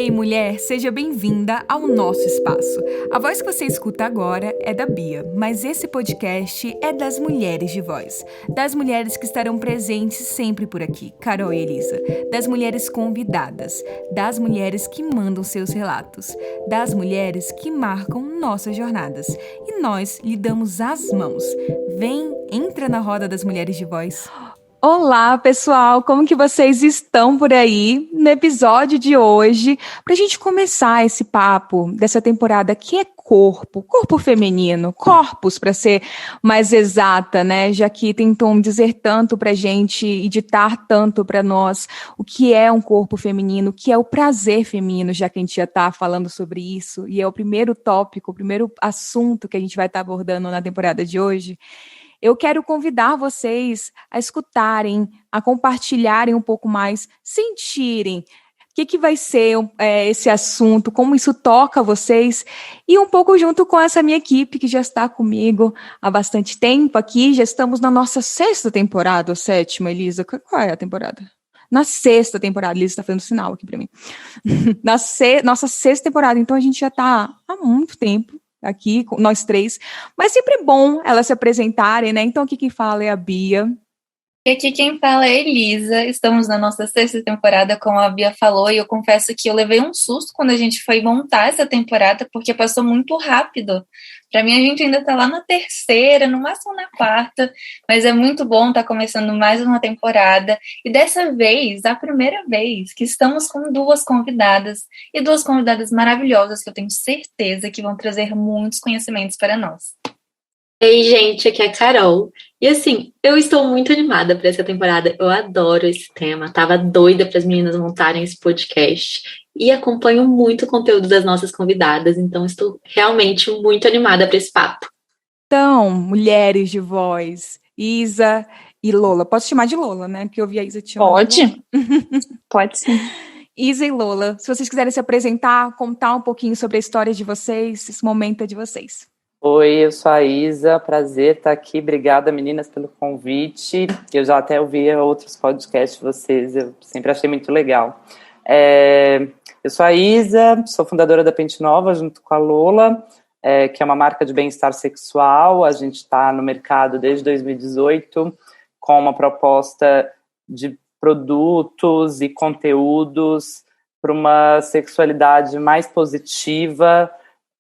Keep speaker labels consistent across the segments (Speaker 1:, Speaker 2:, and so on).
Speaker 1: Ei, mulher, seja bem-vinda ao nosso espaço. A voz que você escuta agora é da Bia, mas esse podcast é das mulheres de voz. Das mulheres que estarão presentes sempre por aqui, Carol e Elisa. Das mulheres convidadas. Das mulheres que mandam seus relatos. Das mulheres que marcam nossas jornadas. E nós lhe damos as mãos. Vem, entra na roda das mulheres de voz. Olá, pessoal! Como que vocês estão por aí no episódio de hoje? Para a gente começar esse papo dessa temporada que é corpo feminino, corpos para ser mais exata, né? Já que tentam dizer tanto para a gente e ditar tanto para nós o que é um corpo feminino, o que é o prazer feminino, já que a gente já está falando sobre isso, e é o primeiro tópico, o primeiro assunto que a gente vai estar abordando na temporada de hoje. Eu quero convidar vocês a escutarem, a compartilharem um pouco mais, sentirem o que vai ser esse assunto, como isso toca vocês, e um pouco junto com essa minha equipe que já está comigo há bastante tempo aqui. Já estamos na nossa 6ª temporada, ou 7ª, Elisa? Qual é a temporada? Na 6ª temporada, Elisa está fazendo sinal aqui para mim. Nossa 6ª temporada, então a gente já está há muito tempo aqui, nós três, mas sempre é bom elas se apresentarem, né? Então aqui quem fala é a Bia.
Speaker 2: E aqui quem fala é a Elisa. Estamos na nossa 6ª temporada, como a Bia falou, e eu confesso que eu levei um susto quando a gente foi montar essa temporada, porque passou muito rápido. Para mim, a gente ainda está lá na 3ª, no máximo na 4ª, mas é muito bom estar começando mais uma temporada. E dessa vez, a primeira vez que estamos com 2 convidadas, e 2 convidadas maravilhosas que eu tenho certeza que vão trazer muitos conhecimentos para nós.
Speaker 3: Ei, gente, aqui é a Carol. E assim, eu estou muito animada para essa temporada. Eu adoro esse tema. Tava doida para as meninas montarem esse podcast. E acompanho muito o conteúdo das nossas convidadas. Então, estou realmente muito animada para esse papo.
Speaker 1: Então, mulheres de voz, Isa e Lola. Posso chamar de Lola, né? Porque eu vi a Isa te chamando.
Speaker 2: Pode? Pode sim.
Speaker 1: Isa e Lola, se vocês quiserem se apresentar, contar um pouquinho sobre a história de vocês, esse momento é de vocês.
Speaker 4: Oi, eu sou a Isa, prazer estar aqui, obrigada meninas pelo convite, eu já até ouvi outros podcasts de vocês, eu sempre achei muito legal. Eu sou a Isa, sou fundadora da Pente Nova junto com a Lola, que é uma marca de bem-estar sexual. A gente está no mercado desde 2018 com uma proposta de produtos e conteúdos para uma sexualidade mais positiva,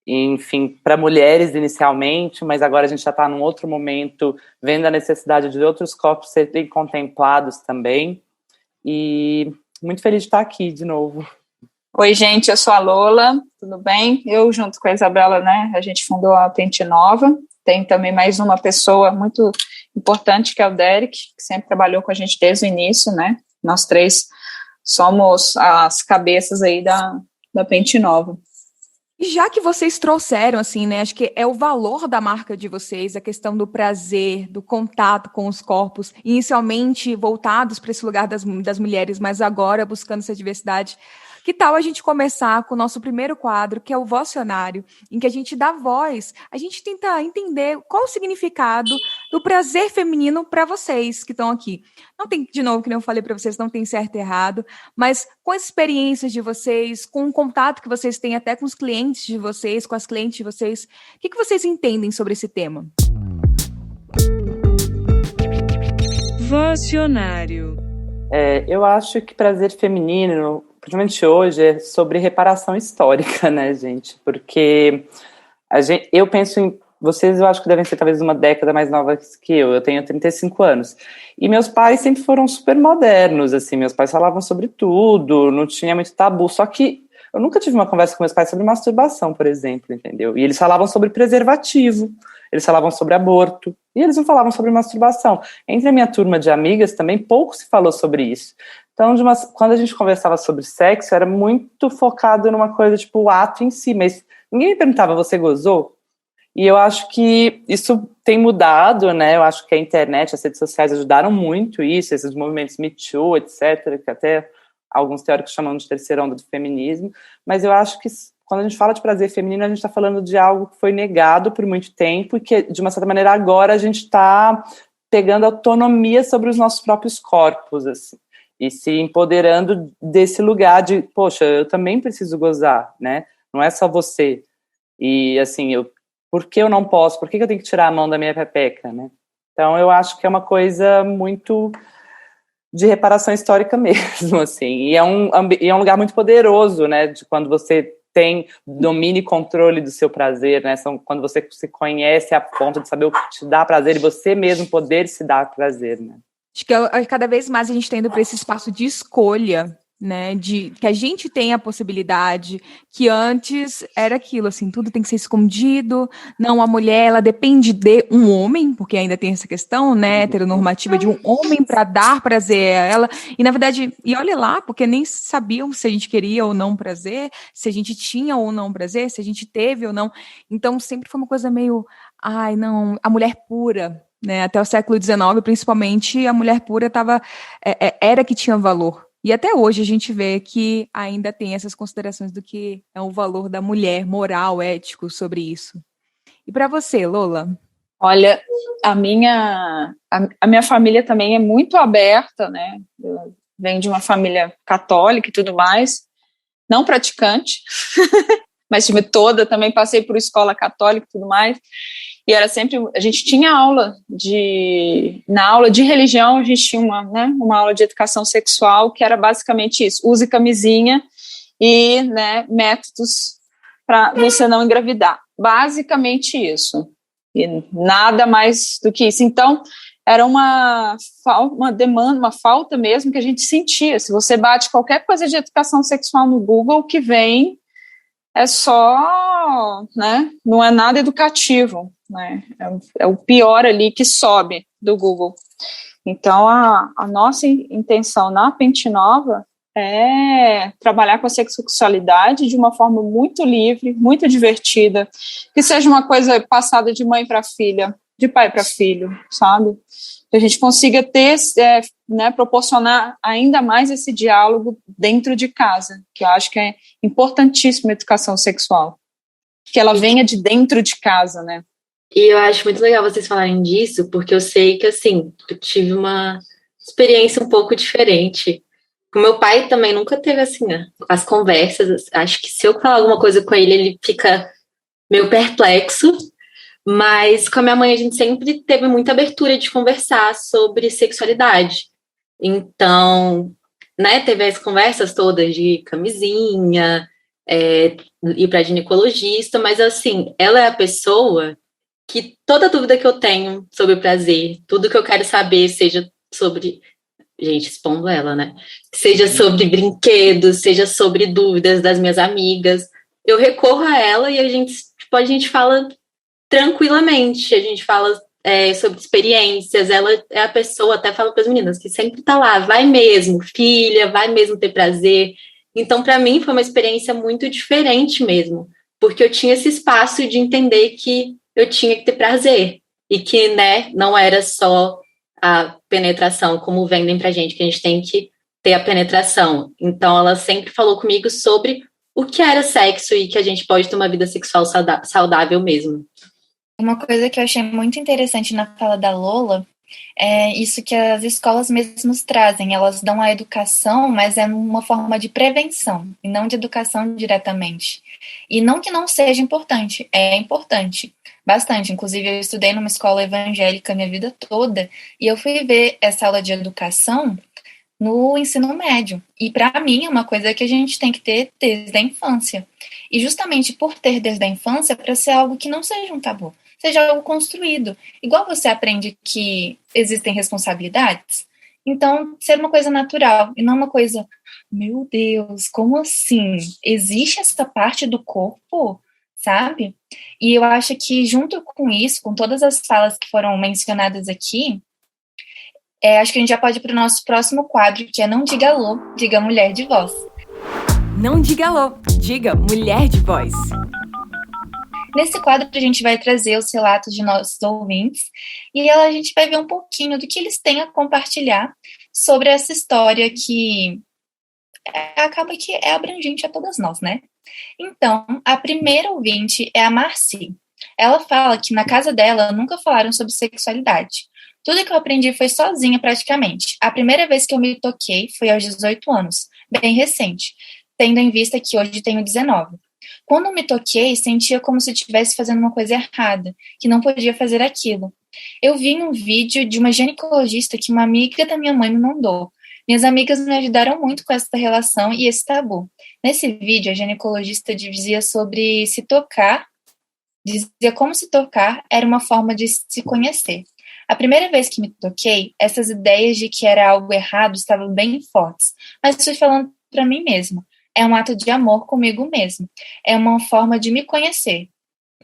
Speaker 4: enfim, para mulheres inicialmente, mas agora a gente já está num outro momento, vendo a necessidade de outros corpos serem contemplados também, e muito feliz de estar aqui de novo.
Speaker 5: Oi, gente, eu sou a Lola, tudo bem? Eu, junto com a Isabela, né, a gente fundou a Pente Nova. Tem também mais uma pessoa muito importante, que é o Derek, que sempre trabalhou com a gente desde o início, né? Nós 3 somos as cabeças aí da Pente Nova.
Speaker 1: E já que vocês trouxeram, assim, né, acho que é o valor da marca de vocês, a questão do prazer, do contato com os corpos, inicialmente voltados para esse lugar das mulheres, mas agora buscando essa diversidade. Que tal a gente começar com o nosso primeiro quadro, que é o Vocionário, em que a gente dá voz, a gente tenta entender qual o significado do prazer feminino para vocês que estão aqui. Não tem, de novo, que nem eu falei para vocês, não tem certo e errado, mas com as experiências de vocês, com o contato que vocês têm até com os clientes de vocês, com as clientes de vocês, o que vocês entendem sobre esse tema?
Speaker 6: Vocionário.
Speaker 4: Eu acho que prazer feminino, principalmente hoje, é sobre reparação histórica, né, gente? Porque eu penso em vocês, eu acho que devem ser talvez uma década mais novas que eu tenho 35 anos, e meus pais sempre foram super modernos, assim, meus pais falavam sobre tudo, não tinha muito tabu, só que eu nunca tive uma conversa com meus pais sobre masturbação, por exemplo, entendeu? E eles falavam sobre preservativo, eles falavam sobre aborto, e eles não falavam sobre masturbação. Entre a minha turma de amigas também, pouco se falou sobre isso. Então, quando a gente conversava sobre sexo, era muito focado numa coisa, tipo, o ato em si, mas ninguém me perguntava, você gozou? E eu acho que isso tem mudado, né? Eu acho que a internet, as redes sociais ajudaram muito isso, esses movimentos Me Too, etc., que até alguns teóricos chamam de terceira onda do feminismo, mas eu acho que quando a gente fala de prazer feminino, a gente está falando de algo que foi negado por muito tempo e que, de uma certa maneira, agora a gente está pegando autonomia sobre os nossos próprios corpos, assim. e se empoderando desse lugar de, poxa, eu também preciso gozar, né? Não é só você. E, assim, por que eu não posso? Por que eu tenho que tirar a mão da minha pepeca, né? Então, eu acho que é uma coisa muito de reparação histórica mesmo, assim. E é um lugar muito poderoso, né? De quando você tem domínio e controle do seu prazer, né? Quando você se conhece a ponto de saber o que te dá prazer e você mesmo poder se dar prazer, né?
Speaker 1: Acho que cada vez mais a gente está indo para esse espaço de escolha, né? Que a gente tem a possibilidade, que antes era aquilo, assim, tudo tem que ser escondido. Não, a mulher, ela depende de um homem, porque ainda tem essa questão, né, heteronormativa de um homem para dar prazer a ela. E, na verdade, e olha lá, porque nem sabiam se a gente queria ou não prazer, se a gente tinha ou não prazer, se a gente teve ou não. Então, sempre foi uma coisa meio, ai, não, a mulher pura, né? Até o século XIX, principalmente, a mulher pura era que tinha valor. E até hoje a gente vê que ainda tem essas considerações do que é o valor da mulher, moral, ético sobre isso. E para você, Lola?
Speaker 5: Olha, a minha família também é muito aberta, né? Eu venho de uma família católica e tudo mais, não praticante, mas também passei por escola católica e tudo mais. E era sempre, a gente tinha na aula de religião, a gente tinha uma aula de educação sexual que era basicamente isso, use camisinha e, né, métodos para você não engravidar. Basicamente isso. E nada mais do que isso. Então, era uma demanda, uma falta mesmo que a gente sentia. Se você bate qualquer coisa de educação sexual no Google, o que vem é só, né, não é nada educativo, né, é o pior ali que sobe do Google. Então, a nossa intenção na Pente Nova é trabalhar com a sexualidade de uma forma muito livre, muito divertida, que seja uma coisa passada de mãe para filha, de pai para filho, sabe? Que a gente consiga ter, né, proporcionar ainda mais esse diálogo dentro de casa, que eu acho que é importantíssima a educação sexual, que ela venha de dentro de casa, né?
Speaker 3: E eu acho muito legal vocês falarem disso, porque eu sei que, assim, eu tive uma experiência um pouco diferente. O meu pai também nunca teve, assim, as conversas. Acho que se eu falar alguma coisa com ele, ele fica meio perplexo. Mas com a minha mãe a gente sempre teve muita abertura de conversar sobre sexualidade. Então, né, teve as conversas todas de camisinha, ir para ginecologista, mas assim, ela é a pessoa que toda dúvida que eu tenho sobre prazer, tudo que eu quero saber, seja sobre, gente, expondo ela, né? Seja sobre brinquedos, seja sobre dúvidas das minhas amigas, eu recorro a ela e a gente fala tranquilamente, a gente fala sobre experiências, ela é a pessoa, até falo para as meninas, que sempre tá lá, vai mesmo, filha, vai mesmo ter prazer. Então, para mim, foi uma experiência muito diferente mesmo, porque eu tinha esse espaço de entender que eu tinha que ter prazer, e que, né, não era só a penetração, como vendem pra gente, que a gente tem que ter a penetração. Então, ela sempre falou comigo sobre o que era sexo e que a gente pode ter uma vida sexual saudável mesmo.
Speaker 2: Uma coisa que eu achei muito interessante na fala da Lola é isso que as escolas mesmas trazem. Elas dão a educação, mas é uma forma de prevenção, e não de educação diretamente. E não que não seja importante, é importante, bastante. Inclusive, eu estudei numa escola evangélica minha vida toda, e eu fui ver essa aula de educação no ensino médio. E para mim é uma coisa que a gente tem que ter desde a infância. E justamente por ter desde a infância, para ser algo que não seja um tabu, seja algo construído. Igual você aprende que existem responsabilidades, então ser uma coisa natural e não uma coisa, meu Deus, como assim? Existe essa parte do corpo, sabe? E eu acho que junto com isso, com todas as falas que foram mencionadas aqui, acho que a gente já pode ir para o nosso próximo quadro, que é Não Diga Alô, Diga Mulher de Voz.
Speaker 1: Não diga alô, diga Mulher de Voz.
Speaker 2: Nesse quadro, a gente vai trazer os relatos de nossos ouvintes e a gente vai ver um pouquinho do que eles têm a compartilhar sobre essa história que acaba que é abrangente a todas nós, né? Então, a primeira ouvinte é a Marci. Ela fala que na casa dela nunca falaram sobre sexualidade. Tudo que eu aprendi foi sozinha praticamente. A primeira vez que eu me toquei foi aos 18 anos, bem recente, tendo em vista que hoje tenho 19. Quando eu me toquei, sentia como se estivesse fazendo uma coisa errada, que não podia fazer aquilo. Eu vi um vídeo de uma ginecologista que uma amiga da minha mãe me mandou. Minhas amigas me ajudaram muito com essa relação e esse tabu. Nesse vídeo, a ginecologista dizia sobre se tocar, dizia como se tocar era uma forma de se conhecer. A primeira vez que me toquei, essas ideias de que era algo errado estavam bem fortes, mas fui falando para mim mesma. É um ato de amor comigo mesmo. É uma forma de me conhecer.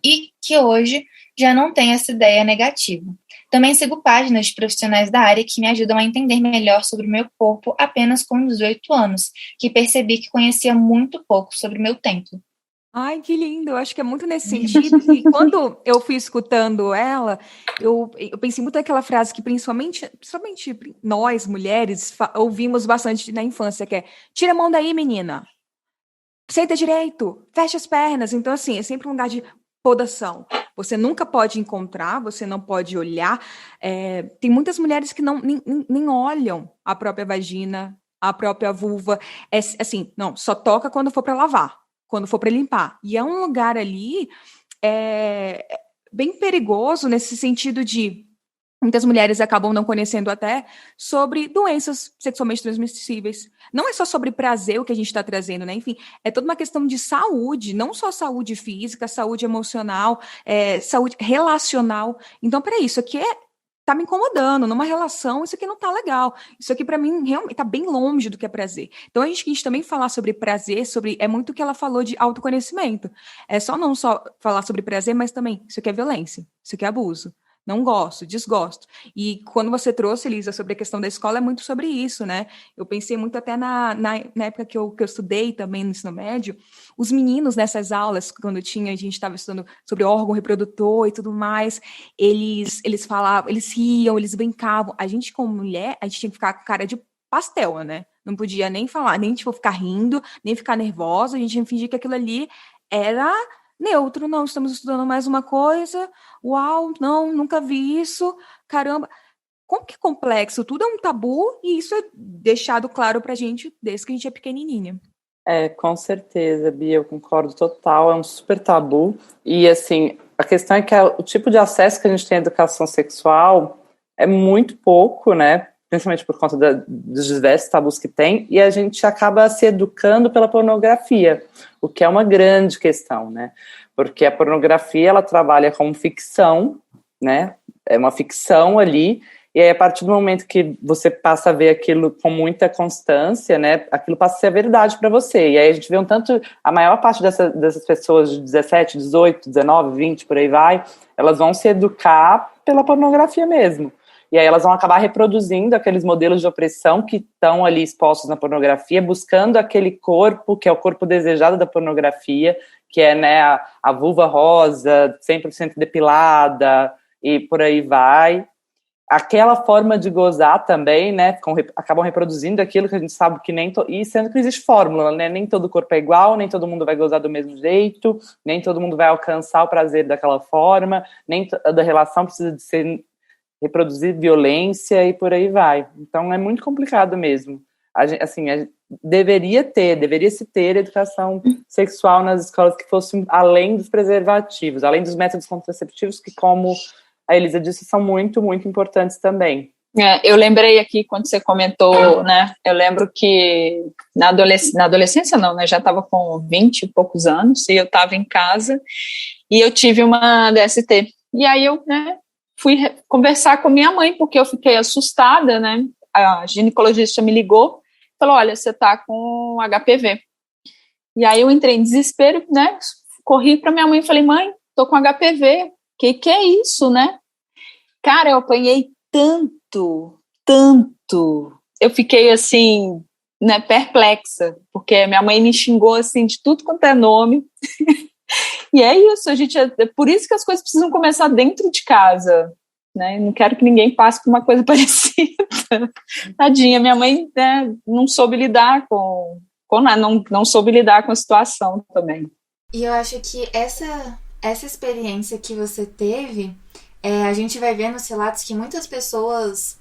Speaker 2: E que hoje já não tem essa ideia negativa. Também sigo páginas de profissionais da área que me ajudam a entender melhor sobre o meu corpo apenas com 18 anos, que percebi que conhecia muito pouco sobre o meu tempo.
Speaker 1: Ai, que lindo, eu acho que é muito nesse sentido. E quando eu fui escutando ela, eu pensei muito naquela frase que principalmente nós, mulheres, ouvimos bastante na infância, que é: tira a mão daí, menina. Senta direito, fecha as pernas. Então, assim, é sempre um lugar de podação. Você nunca pode encontrar, você não pode olhar. Tem muitas mulheres que nem olham a própria vagina, a própria vulva. Assim, não, só toca quando for para lavar, quando for para limpar. E é um lugar ali bem perigoso nesse sentido de muitas mulheres acabam não conhecendo até sobre doenças sexualmente transmissíveis. Não é só sobre prazer o que a gente está trazendo, né? Enfim, é toda uma questão de saúde, não só saúde física, saúde emocional, saúde relacional. Então, peraí, isso aqui tá me incomodando, numa relação, isso aqui não tá legal. Isso aqui, para mim, realmente tá bem longe do que é prazer. Então, a gente também falar sobre prazer, é muito o que ela falou de autoconhecimento. É não só falar sobre prazer, mas também, isso aqui é violência, isso aqui é abuso. Não gosto, desgosto. E quando você trouxe, Elisa, sobre a questão da escola, é muito sobre isso, né? Eu pensei muito até na época que eu estudei também no ensino médio, os meninos nessas aulas, quando a gente estava estudando sobre órgão reprodutor e tudo mais, eles falavam, eles riam, eles brincavam. A gente, como mulher, a gente tinha que ficar com cara de pastel, né? Não podia nem falar, nem ficar rindo, nem ficar nervosa, a gente tinha que fingir que aquilo ali era neutro. Não, estamos estudando mais uma coisa, uau, não, nunca vi isso, caramba. Como que é complexo? Tudo é um tabu e isso é deixado claro pra gente desde que a gente é pequenininha.
Speaker 4: Com certeza, Bia, eu concordo total, é um super tabu. E, assim, a questão é que o tipo de acesso que a gente tem à educação sexual é muito pouco, né? Principalmente por conta dos diversos tabus que tem, e a gente acaba se educando pela pornografia, o que é uma grande questão, né? Porque a pornografia, ela trabalha como ficção, né? É uma ficção ali, e aí a partir do momento que você passa a ver aquilo com muita constância, né? Aquilo passa a ser a verdade para você. E aí a gente vê a maior parte dessas pessoas de 17, 18, 19, 20, por aí vai, elas vão se educar pela pornografia mesmo. E aí elas vão acabar reproduzindo aqueles modelos de opressão que estão ali expostos na pornografia, buscando aquele corpo, que é o corpo desejado da pornografia, que é, né, a vulva rosa, 100% depilada, e por aí vai. Aquela forma de gozar também, né, acabam reproduzindo aquilo que a gente sabe que e sendo que existe fórmula, né, nem todo corpo é igual, nem todo mundo vai gozar do mesmo jeito, nem todo mundo vai alcançar o prazer daquela forma, nem toda relação precisa de reproduzir violência e por aí vai. Então é muito complicado mesmo. Deveria-se ter educação sexual nas escolas que fosse além dos preservativos, além dos métodos contraceptivos, que, como a Elisa disse, são muito, muito importantes também.
Speaker 5: Eu lembrei aqui, quando você comentou, né, eu lembro que na adolescência não, né, já estava com 20 e poucos anos, e eu estava em casa, e eu tive uma DST, e aí eu, né, fui conversar com minha mãe, porque eu fiquei assustada, né? A ginecologista me ligou, falou: olha, você tá com HPV. E aí eu entrei em desespero, né? Corri para minha mãe e falei: mãe, tô com HPV. Que é isso, né? Cara, eu apanhei tanto. Eu fiquei assim, né, perplexa, porque minha mãe me xingou assim de tudo quanto é nome. E é isso, é por isso que as coisas precisam começar dentro de casa, né? Não quero que ninguém passe por uma coisa parecida. Tadinha, minha mãe, né, não soube lidar não soube lidar com a situação também.
Speaker 2: E eu acho que essa experiência que você teve
Speaker 6: A gente vai ver nos relatos que muitas pessoas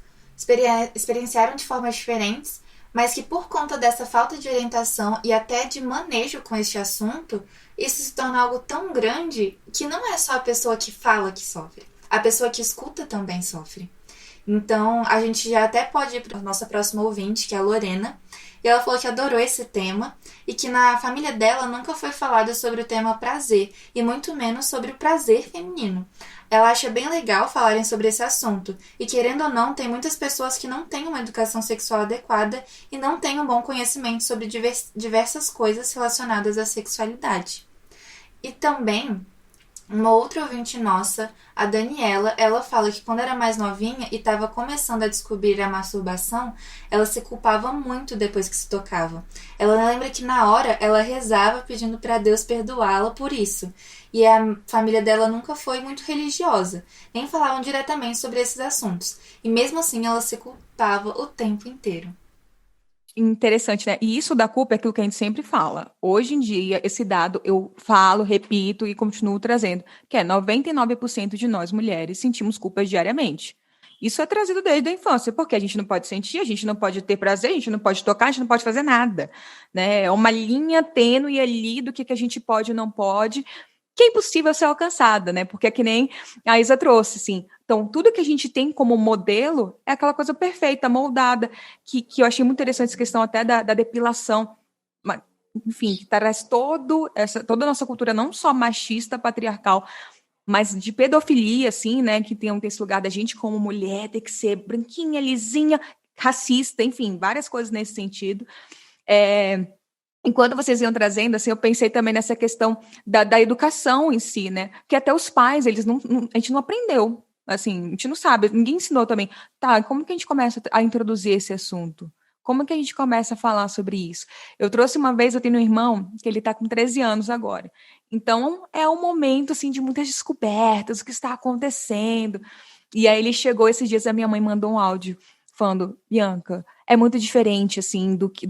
Speaker 6: experienciaram de formas diferentes, mas que por conta dessa falta de orientação e até de manejo com este assunto, isso se torna algo tão grande que não é só a pessoa que fala que sofre, a pessoa que escuta também sofre. Então, a gente já até pode ir para a nossa próxima ouvinte, que é a Lorena, e ela falou que adorou esse tema e que na família dela nunca foi falado sobre o tema prazer, e muito menos sobre o prazer feminino. Ela acha bem legal falarem sobre esse assunto, e querendo ou não, tem muitas pessoas que não têm uma educação sexual adequada e não têm um bom conhecimento sobre diversas coisas relacionadas à sexualidade. E também, uma outra ouvinte nossa, a Daniela, ela fala que quando era mais novinha e estava começando a descobrir a masturbação, ela se culpava muito depois que se tocava. Ela lembra que na hora ela rezava pedindo para Deus perdoá-la por isso. E a família dela nunca foi muito religiosa, nem falavam diretamente sobre esses assuntos. E mesmo assim ela se culpava o tempo inteiro.
Speaker 1: Interessante, né? E isso da culpa é aquilo que a gente sempre fala. Hoje em dia, esse dado eu falo, repito e continuo trazendo, que é 99% de nós mulheres sentimos culpas diariamente. Isso é trazido desde a infância, porque a gente não pode sentir, a gente não pode ter prazer, a gente não pode tocar, a gente não pode fazer nada, né? É uma linha tênue ali do que a gente pode e não pode, que é impossível ser alcançada, né? Porque é que nem a Isa trouxe, assim. Então, tudo que a gente tem como modelo é aquela coisa perfeita, moldada, que eu achei muito interessante essa questão até da depilação. Mas, enfim, que traz toda a nossa cultura, não só machista, patriarcal, mas de pedofilia, assim, né? Que tem esse lugar da gente como mulher ter que ser branquinha, lisinha, racista, enfim, várias coisas nesse sentido. Enquanto vocês iam trazendo, assim, eu pensei também nessa questão da educação em si, né? Porque até os pais, a gente não aprendeu, assim, a gente não sabe, ninguém ensinou também. Tá, como que a gente começa a introduzir esse assunto? Como que a gente começa a falar sobre isso? Eu trouxe uma vez, eu tenho um irmão, que ele tá com 13 anos agora. Então, é um momento, assim, de muitas descobertas, o que está acontecendo. E aí ele chegou esses dias, a minha mãe mandou um áudio falando, Bianca, é muito diferente, assim, do que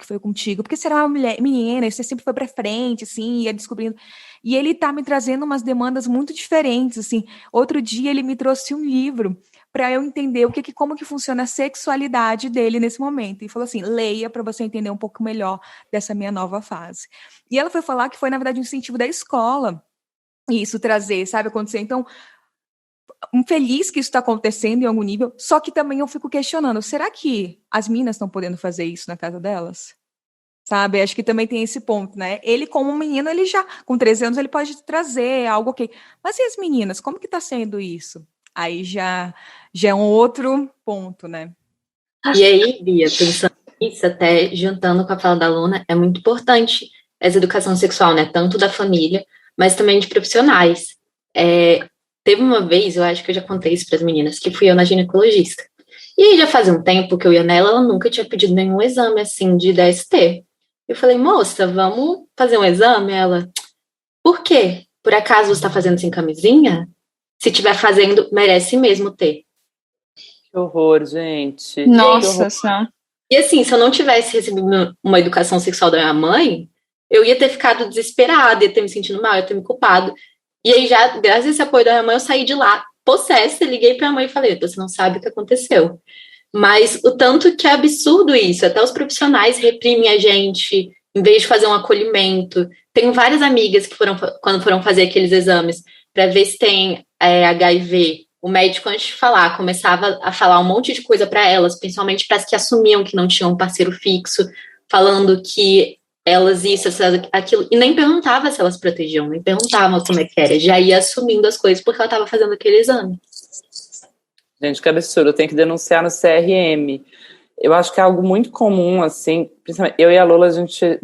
Speaker 1: foi contigo, porque você era uma menina, você sempre foi pra frente, assim, ia descobrindo, e ele tá me trazendo umas demandas muito diferentes, assim. Outro dia ele me trouxe um livro para eu entender como que funciona a sexualidade dele nesse momento, e falou assim, leia para você entender um pouco melhor dessa minha nova fase. E ela foi falar que foi, na verdade, um incentivo da escola, isso trazer, sabe, acontecer. Então, feliz que isso está acontecendo em algum nível, só que também eu fico questionando, será que as meninas estão podendo fazer isso na casa delas? Sabe, acho que também tem esse ponto, né? Ele como menino, ele já, com 13 anos, ele pode trazer algo ok. Mas e as meninas, como que tá sendo isso? Aí já é um outro ponto, né?
Speaker 3: E aí, Bia, pensando nisso, até juntando com a fala da Luna, é muito importante essa educação sexual, né? Tanto da família, mas também de profissionais. Teve uma vez, eu acho que eu já contei isso para as meninas, que fui eu na ginecologista. E aí já fazia um tempo que eu ia nela, ela nunca tinha pedido nenhum exame, assim, de DST. Eu falei, moça, vamos fazer um exame? Ela, por quê? Por acaso você está fazendo sem camisinha? Se estiver fazendo, merece mesmo ter.
Speaker 4: Que horror, gente.
Speaker 5: Nossa Senhora.
Speaker 3: E assim, se eu não tivesse recebido uma educação sexual da minha mãe, eu ia ter ficado desesperada, ia ter me sentido mal, ia ter me culpado. E aí, já, graças a esse apoio da minha mãe, eu saí de lá possessa, liguei pra minha mãe e falei, você não sabe o que aconteceu. Mas o tanto que é absurdo isso, até os profissionais reprimem a gente, em vez de fazer um acolhimento. Tenho várias amigas que quando foram fazer aqueles exames para ver se tem HIV, o médico, antes de falar, começava a falar um monte de coisa para elas, principalmente para as que assumiam que não tinham um parceiro fixo, falando que elas isso, aquilo, e nem perguntava se elas protegiam, nem perguntava como é que era, já ia assumindo as coisas porque ela estava fazendo aquele exame.
Speaker 4: Gente, que absurdo, eu tenho que denunciar no CRM. Eu acho que é algo muito comum, assim, principalmente eu e a Lola,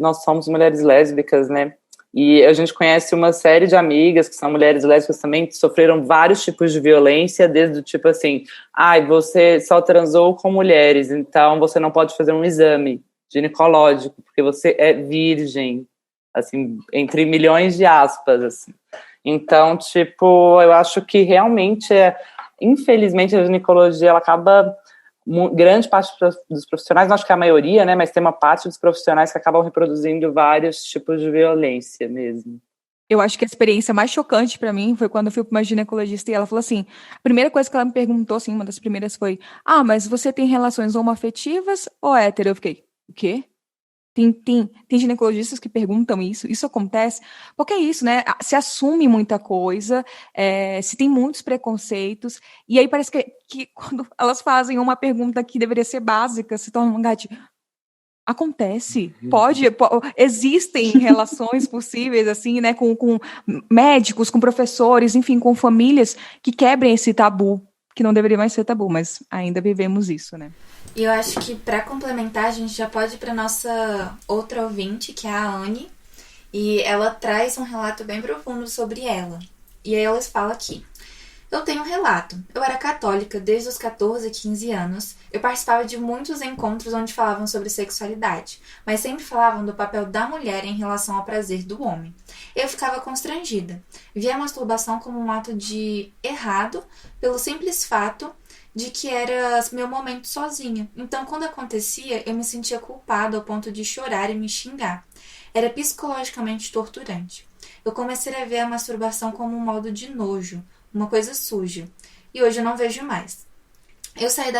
Speaker 4: nós somos mulheres lésbicas, né? E a gente conhece uma série de amigas que são mulheres lésbicas também, que sofreram vários tipos de violência, desde o tipo assim, você só transou com mulheres, então você não pode fazer um exame ginecológico, porque você é virgem, assim, entre milhões de aspas, assim. Então, tipo, eu acho que realmente, infelizmente, a ginecologia, ela acaba, grande parte dos profissionais, não acho que é a maioria, né, mas tem uma parte dos profissionais que acabam reproduzindo vários tipos de violência mesmo.
Speaker 1: Eu acho que a experiência mais chocante pra mim foi quando eu fui pra uma ginecologista e ela falou assim, a primeira coisa que ela me perguntou, assim, uma das primeiras foi, mas você tem relações homoafetivas ou hétero? Eu fiquei, o quê? Tem ginecologistas que perguntam isso acontece, porque é isso, né? Se assume muita coisa, se tem muitos preconceitos, e aí parece que quando elas fazem uma pergunta que deveria ser básica, se torna um gatilho. Acontece, existem relações possíveis, assim, né, com médicos, com professores, enfim, com famílias que quebrem esse tabu, que não deveria mais ser tabu, mas ainda vivemos isso, né?
Speaker 6: E eu acho que para complementar, a gente já pode ir para nossa outra ouvinte, que é a Anne, e ela traz um relato bem profundo sobre ela. E aí elas falam aqui. Eu tenho um relato. Eu era católica desde os 14, 15 anos. Eu participava de muitos encontros onde falavam sobre sexualidade, mas sempre falavam do papel da mulher em relação ao prazer do homem. Eu ficava constrangida. Via a masturbação como um ato de errado pelo simples fato de que era meu momento sozinha. Então, quando acontecia, eu me sentia culpada ao ponto de chorar e me xingar. Era psicologicamente torturante. Eu comecei a ver a masturbação como um modo de nojo, uma coisa suja. E hoje eu não vejo mais. Eu saí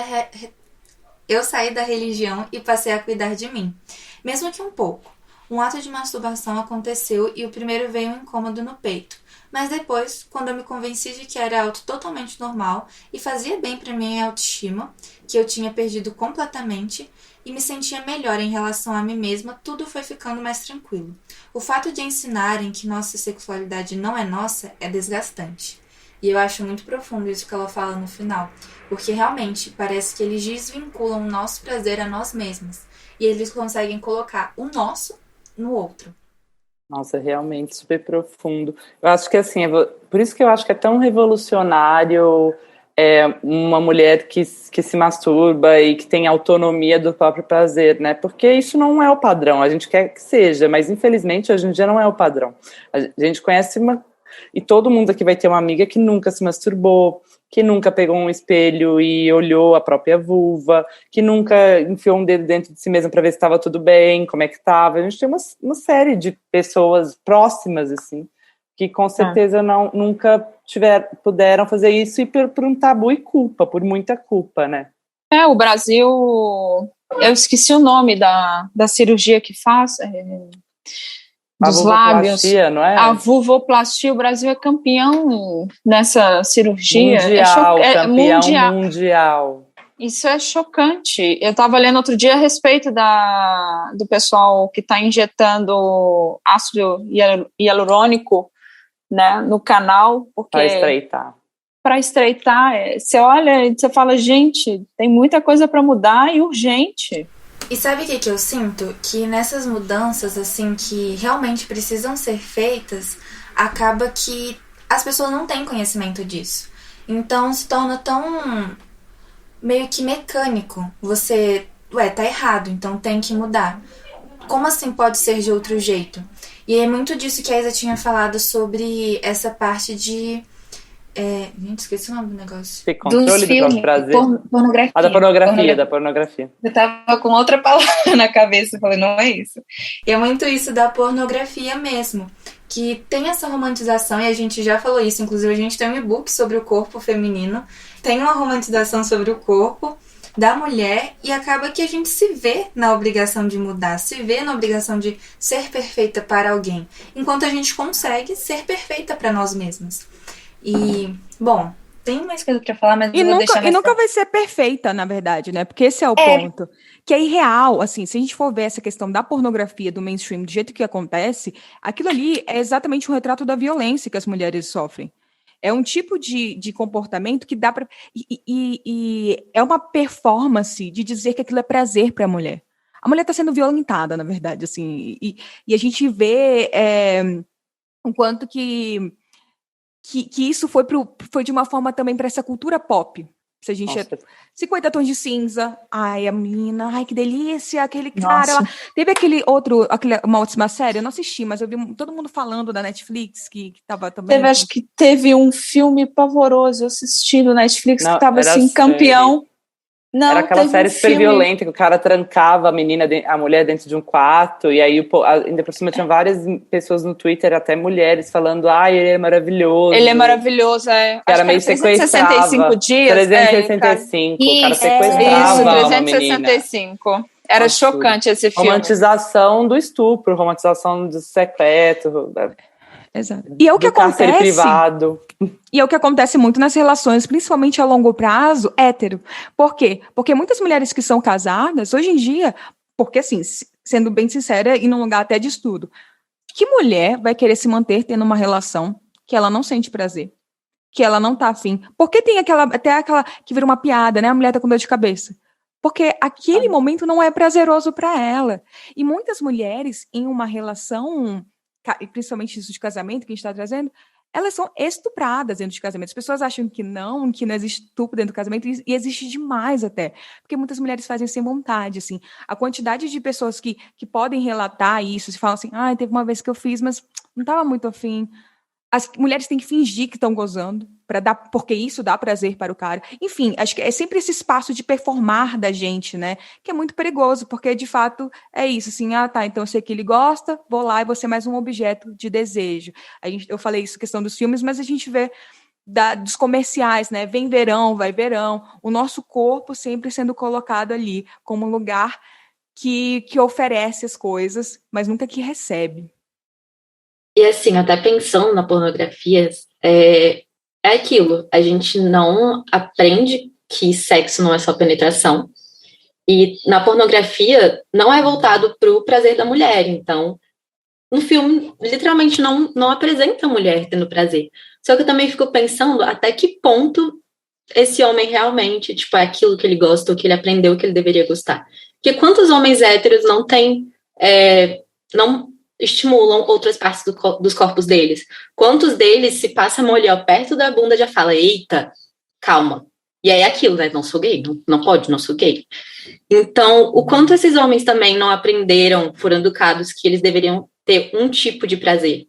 Speaker 6: da religião e passei a cuidar de mim. Mesmo que um pouco. Um ato de masturbação aconteceu e o primeiro veio um incômodo no peito. Mas depois, quando eu me convenci de que era algo totalmente normal e fazia bem para minha autoestima, que eu tinha perdido completamente, e me sentia melhor em relação a mim mesma, tudo foi ficando mais tranquilo. O fato de ensinarem que nossa sexualidade não é nossa é desgastante. E eu acho muito profundo isso que ela fala no final, porque realmente parece que eles desvinculam o nosso prazer a nós mesmos, e eles conseguem colocar o nosso no outro.
Speaker 4: Nossa, realmente super profundo. Eu acho que assim, por isso que eu acho que é tão revolucionário uma mulher que se masturba e que tem autonomia do próprio prazer, né? Porque isso não é o padrão, a gente quer que seja, mas infelizmente hoje em dia não é o padrão. A gente conhece e todo mundo aqui vai ter uma amiga que nunca se masturbou, que nunca pegou um espelho e olhou a própria vulva, que nunca enfiou um dedo dentro de si mesma para ver se estava tudo bem, como é que estava. A gente tem uma série de pessoas próximas, assim, que com certeza nunca puderam fazer isso, e por um tabu e culpa, por muita culpa, né?
Speaker 5: O Brasil, eu esqueci o nome da cirurgia que faz, dos lábios,
Speaker 4: não é?
Speaker 5: a vulvoplastia. O Brasil é campeão nessa cirurgia.
Speaker 4: Campeão mundial.
Speaker 5: Isso é chocante. Eu estava lendo outro dia a respeito do pessoal que está injetando ácido hialurônico, né, no canal,
Speaker 4: para estreitar.
Speaker 5: Para estreitar, você olha e você fala, gente, tem muita coisa para mudar e urgente.
Speaker 6: E sabe o que eu sinto? Que nessas mudanças, assim, que realmente precisam ser feitas, acaba que as pessoas não têm conhecimento disso. Então se torna tão meio que mecânico. Você, tá errado, então tem que mudar. Como assim pode ser de outro jeito? E é muito disso que a Isa tinha falado sobre essa parte de... gente, esqueci o nome do negócio.
Speaker 4: Controle do próprio prazer.
Speaker 6: Pornografia.
Speaker 4: Da pornografia.
Speaker 2: Eu tava com outra palavra na cabeça, falei, não é isso.
Speaker 6: E é muito isso da pornografia mesmo, que tem essa romantização, e a gente já falou isso, inclusive a gente tem um e-book sobre o corpo feminino, tem uma romantização sobre o corpo da mulher, e acaba que a gente se vê na obrigação de mudar, se vê na obrigação de ser perfeita para alguém, enquanto a gente consegue ser perfeita para nós mesmas. E, bom, tem mais coisa pra falar, mas eu vou deixar mais...
Speaker 1: E nunca vai ser perfeita, na verdade, né? Porque esse é o ponto. Que é irreal, assim, se a gente for ver essa questão da pornografia, do mainstream, do jeito que acontece, aquilo ali é exatamente um retrato da violência que as mulheres sofrem. É um tipo de comportamento que dá pra... E é uma performance de dizer que aquilo é prazer pra mulher. A mulher tá sendo violentada, na verdade, assim. E a gente vê o quanto que isso foi de uma forma também para essa cultura pop. Se a gente 50 tons de cinza, ai, a menina, ai, que delícia, aquele cara lá. Teve uma última série, eu não assisti, mas eu vi todo mundo falando da Netflix, que tava também...
Speaker 5: Acho que teve um filme pavoroso, eu assisti no Netflix, que tava assim, campeão. Não,
Speaker 4: Era aquela
Speaker 5: teve
Speaker 4: série
Speaker 5: um
Speaker 4: super
Speaker 5: filme.
Speaker 4: violenta que o cara trancava a mulher dentro de um quarto, e aí ainda por cima tinha várias pessoas no Twitter, até mulheres, falando, ele é maravilhoso.
Speaker 5: Ele é maravilhoso,
Speaker 4: Que
Speaker 5: acho
Speaker 4: era
Speaker 5: que
Speaker 4: meio
Speaker 5: era 365
Speaker 4: sequestrava.
Speaker 5: dias.
Speaker 4: 365, o cara
Speaker 2: Isso,
Speaker 4: sequestrava
Speaker 5: Isso,
Speaker 4: uma menina.
Speaker 5: 365. Era
Speaker 4: Nossa,
Speaker 5: chocante esse filme.
Speaker 4: romantização do estupro, romantização do secreto,
Speaker 1: Exato. E é o que
Speaker 4: do cárcere
Speaker 1: acontece.
Speaker 4: privado.
Speaker 1: E é o que acontece muito nas relações, principalmente a longo prazo, hétero. Por quê? Porque muitas mulheres que são casadas, hoje em dia, porque assim, sendo bem sincera, e num lugar até de estudo, que mulher vai querer se manter tendo uma relação que ela não sente prazer? Que ela não tá afim? Porque tem até aquela que vira uma piada, né? A mulher tá com dor de cabeça. Porque aquele momento não é prazeroso para ela. E muitas mulheres em uma relação, principalmente isso de casamento que a gente está trazendo, elas são estupradas dentro de casamento. As pessoas acham que não existe estupro dentro do casamento, e existe demais até. Porque muitas mulheres fazem sem vontade, assim. A quantidade de pessoas que podem relatar isso, se falam assim, teve uma vez que eu fiz, mas não estava muito afim. As mulheres têm que fingir que estão gozando, porque isso dá prazer para o cara. Enfim, acho que é sempre esse espaço de performar da gente, né? Que é muito perigoso, porque de fato é isso, assim, então eu sei que ele gosta, vou lá e vou ser mais um objeto de desejo. Eu falei isso, questão dos filmes, mas a gente vê dos comerciais, né? Vem verão, vai verão, o nosso corpo sempre sendo colocado ali como um lugar que oferece as coisas, mas nunca que recebe.
Speaker 3: E assim, até pensando na pornografia, é aquilo, a gente não aprende que sexo não é só penetração, e na pornografia não é voltado para o prazer da mulher, então no filme literalmente não apresenta a mulher tendo prazer. Só que eu também fico pensando até que ponto esse homem realmente, tipo, é aquilo que ele gosta, ou que ele aprendeu que ele deveria gostar. Porque quantos homens héteros não têm, não estimulam outras partes dos corpos deles? Quantos deles, se passa a mulher perto da bunda, já fala, eita, calma. E aí é aquilo, né? Não sou gay, não pode, não sou gay. Então, o quanto esses homens também não aprenderam, foram educados, que eles deveriam ter um tipo de prazer?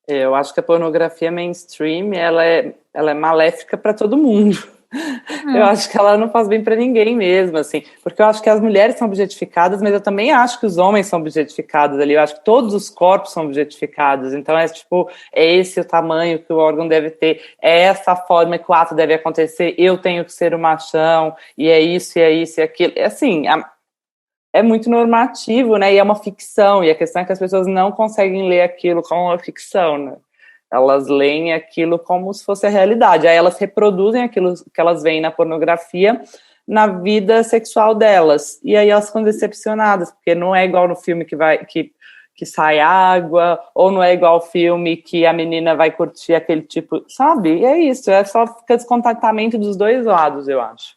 Speaker 4: Eu acho que a pornografia mainstream, ela é maléfica para todo mundo. Eu acho que ela não faz bem para ninguém mesmo, assim, porque eu acho que as mulheres são objetificadas, mas eu também acho que os homens são objetificados ali, eu acho que todos os corpos são objetificados, então é esse o tamanho que o órgão deve ter, é essa forma que o ato deve acontecer, eu tenho que ser o machão, e é isso, e aquilo, assim, é muito normativo, né, e é uma ficção, e a questão é que as pessoas não conseguem ler aquilo como uma ficção, né. Elas leem aquilo como se fosse a realidade. Aí elas reproduzem aquilo que elas veem na pornografia na vida sexual delas. E aí elas ficam decepcionadas, porque não é igual no filme que sai água, ou não é igual ao filme que a menina vai curtir aquele tipo, sabe? E é isso, só fica descontentamento dos dois lados, eu acho.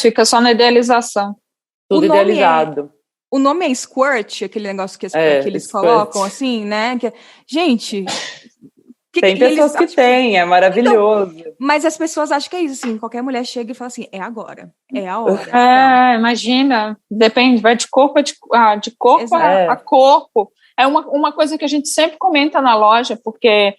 Speaker 5: Fica só na idealização.
Speaker 4: Tudo idealizado.
Speaker 1: O nome é squirt, aquele negócio que eles
Speaker 4: squirt.
Speaker 1: colocam, assim, né? Gente...
Speaker 4: Tem pessoas que têm, é maravilhoso.
Speaker 1: Então, mas as pessoas acham que é isso, assim, qualquer mulher chega e fala assim, é agora, é a hora.
Speaker 5: Imagina, depende, vai de corpo a corpo. É uma coisa que a gente sempre comenta na loja, porque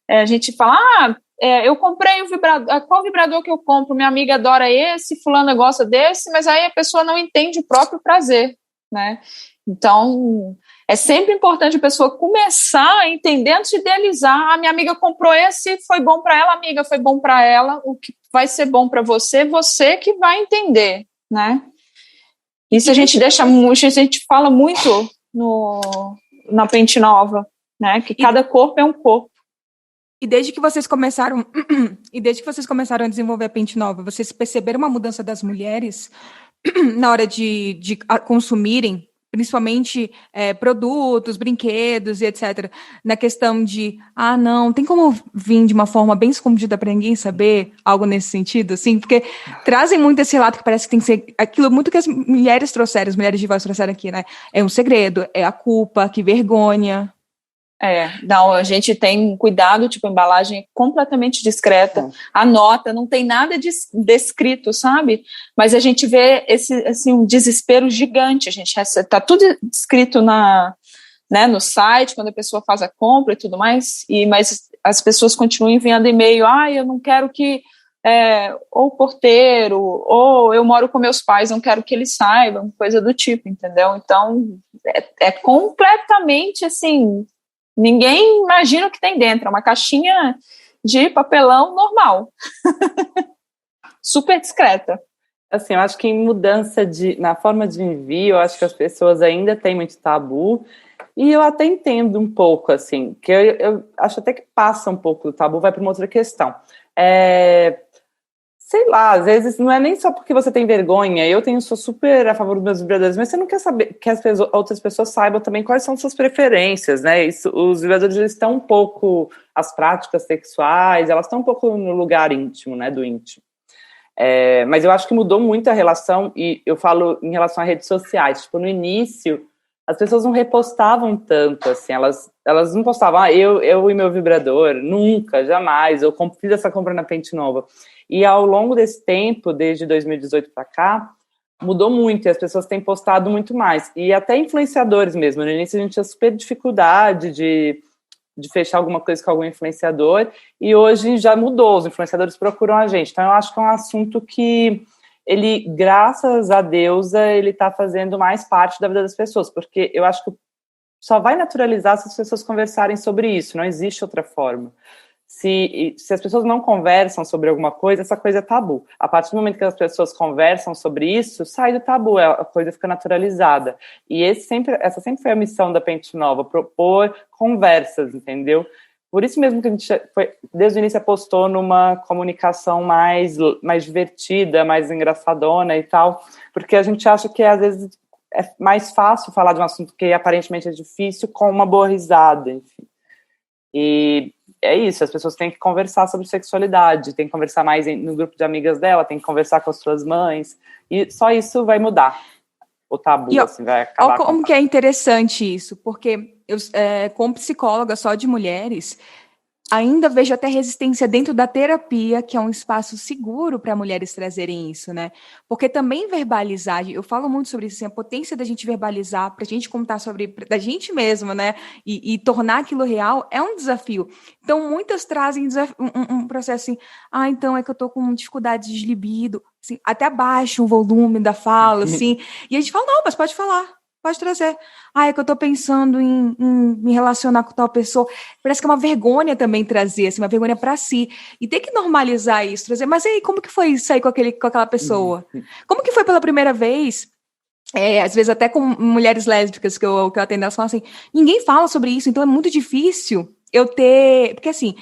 Speaker 5: a gente fala, eu comprei o vibrador, qual vibrador que eu compro? Minha amiga adora esse, fulana gosta desse, mas aí a pessoa não entende o próprio prazer, né? Então, é sempre importante a pessoa começar a entender antes de idealizar. A minha amiga comprou esse, foi bom para ela, amiga, foi bom para ela. O que vai ser bom para você, você que vai entender, né? Isso a gente fala muito na Pente Nova, né? Que cada corpo é um corpo.
Speaker 1: E desde que vocês começaram a desenvolver a Pente Nova, vocês perceberam uma mudança das mulheres na hora de consumirem, principalmente produtos, brinquedos e etc., na questão de, não, tem como vir de uma forma bem escondida para ninguém saber, algo nesse sentido, assim, porque trazem muito esse relato que parece que tem que ser aquilo muito que as mulheres de voz trouxeram aqui, né? É um segredo, é a culpa, que vergonha.
Speaker 5: Não, a gente tem cuidado, tipo, a embalagem é completamente discreta, a nota, não tem nada descrito, sabe? Mas a gente vê um desespero gigante, tá tudo escrito no site, quando a pessoa faz a compra e tudo mais, mas as pessoas continuam enviando e-mail, eu não quero que ou porteiro, ou eu moro com meus pais, não quero que eles saibam, coisa do tipo, entendeu? Então, é completamente assim, ninguém imagina o que tem dentro, é uma caixinha de papelão normal, super discreta.
Speaker 4: Assim, eu acho que em mudança na forma de envio, eu acho que as pessoas ainda têm muito tabu, e eu até entendo um pouco, assim, que eu acho até que passa um pouco do tabu, vai para uma outra questão. Sei lá, às vezes não é nem só porque você tem vergonha, sou super a favor dos meus vibradores, mas você não quer saber que outras pessoas saibam também quais são suas preferências, né? Os vibradores, eles estão um pouco, as práticas sexuais, elas estão um pouco no lugar íntimo, né, do íntimo. Mas eu acho que mudou muito a relação, e eu falo em relação a redes sociais. Tipo, no início, as pessoas não repostavam tanto, assim, elas não postavam, eu e meu vibrador, nunca, jamais, eu fiz essa compra na Pente Nova. E ao longo desse tempo, desde 2018 para cá, mudou muito, e as pessoas têm postado muito mais. E até influenciadores mesmo, no início a gente tinha super dificuldade de fechar alguma coisa com algum influenciador, e hoje já mudou, os influenciadores procuram a gente. Então eu acho que é um assunto que ele, graças a Deus, ele está fazendo mais parte da vida das pessoas, porque eu acho que só vai naturalizar se as pessoas conversarem sobre isso, não existe outra forma. Se as pessoas não conversam sobre alguma coisa, essa coisa é tabu. A partir do momento que as pessoas conversam sobre isso, sai do tabu, a coisa fica naturalizada. E essa sempre foi a missão da Pente Nova, propor conversas, entendeu? Por isso mesmo que a gente desde o início apostou numa comunicação mais divertida, mais engraçadona e tal, porque a gente acha que às vezes é mais fácil falar de um assunto que aparentemente é difícil com uma boa risada, enfim. E é isso, as pessoas têm que conversar sobre sexualidade, tem que conversar mais no grupo de amigas dela, tem que conversar com as suas mães, e só isso vai mudar o tabu, assim, vai acabar.
Speaker 1: Olha como que é interessante isso, porque eu, como psicóloga só de mulheres, ainda vejo até resistência dentro da terapia, que é um espaço seguro para mulheres trazerem isso, né? Porque também verbalizar, eu falo muito sobre isso, assim, a potência da gente verbalizar, para a gente contar da gente mesma, né? E tornar aquilo real é um desafio. Então, muitas trazem um processo assim, então é que eu tô com dificuldade de libido, assim, até abaixa o volume da fala, assim, e a gente fala, não, mas pode falar. Pode trazer. É que eu tô pensando em me relacionar com tal pessoa. Parece que é uma vergonha também trazer, assim, uma vergonha para si. E tem que normalizar isso, trazer. Mas e aí, como que foi sair com aquela pessoa? Como que foi pela primeira vez? Às vezes até com mulheres lésbicas que eu atendo, elas falam assim, ninguém fala sobre isso, então é muito difícil eu ter... Porque assim,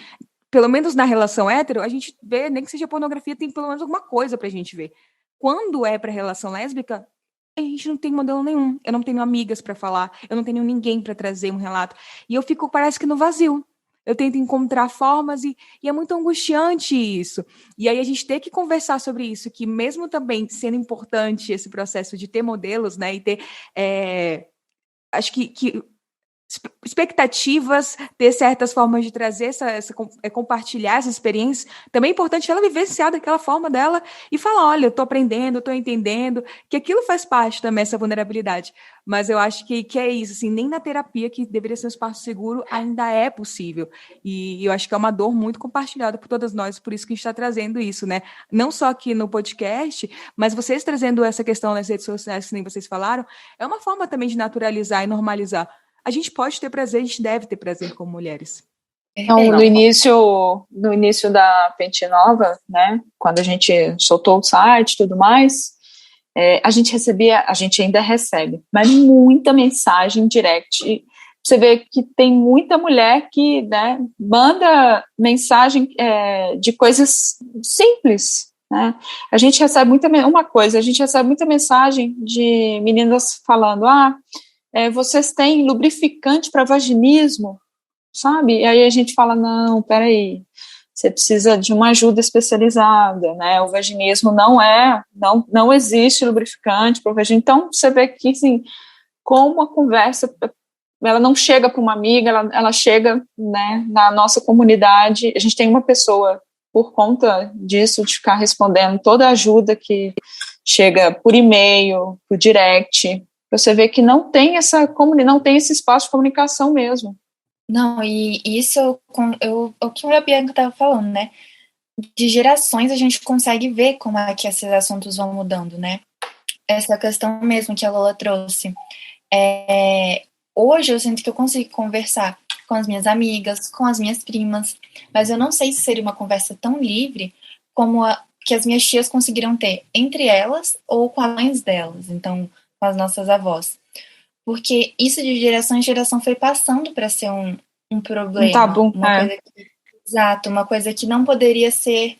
Speaker 1: pelo menos na relação hétero, a gente vê, nem que seja pornografia, tem pelo menos alguma coisa pra gente ver. Quando é pra relação lésbica, a gente não tem modelo nenhum. Eu não tenho amigas para falar, eu não tenho ninguém para trazer um relato. E eu fico, parece que no vazio. Eu tento encontrar formas e é muito angustiante isso. E aí a gente tem que conversar sobre isso, que mesmo também sendo importante esse processo de ter modelos, né, e ter, acho que expectativas, ter certas formas de trazer compartilhar essa experiência, também é importante ela vivenciar daquela forma dela e falar, olha, eu tô aprendendo, eu tô entendendo, que aquilo faz parte também, essa vulnerabilidade. Mas eu acho que é isso, assim, nem na terapia, que deveria ser um espaço seguro, ainda é possível. E eu acho que é uma dor muito compartilhada por todas nós, por isso que a gente está trazendo isso, né? Não só aqui no podcast, mas vocês trazendo essa questão nas redes sociais, que nem vocês falaram, é uma forma também de naturalizar e normalizar. A gente pode ter prazer, a gente deve ter prazer como mulheres.
Speaker 5: Então, no início da Pente Nova, né, quando a gente soltou o site e tudo mais, a gente ainda recebe, mas muita mensagem direct. Você vê que tem muita mulher que, né, manda mensagem de coisas simples, né? A gente recebe muita mensagem de meninas falando, vocês têm lubrificante para vaginismo, sabe? E aí a gente fala, não, peraí, você precisa de uma ajuda especializada, né? O vaginismo não existe lubrificante para o vaginismo. Então, você vê que, assim, como a conversa, ela não chega para uma amiga, ela chega, né, na nossa comunidade. A gente tem uma pessoa, por conta disso, de ficar respondendo toda a ajuda que chega por e-mail, por direct. Você vê que não tem esse espaço de comunicação mesmo.
Speaker 2: Não, e isso o que a Bianca estava falando, né? de gerações a gente consegue ver como é que esses assuntos vão mudando, né? Essa questão mesmo que a Lola trouxe. Hoje eu sinto que eu consigo conversar com as minhas amigas, com as minhas primas, mas eu não sei se seria uma conversa tão livre como a que as minhas tias conseguiram ter entre elas ou com as mães delas, então com as nossas avós. Porque isso de geração em geração foi passando para ser um
Speaker 5: Um
Speaker 2: problema,
Speaker 5: tabu,
Speaker 2: uma coisa que, exato, uma coisa que não poderia ser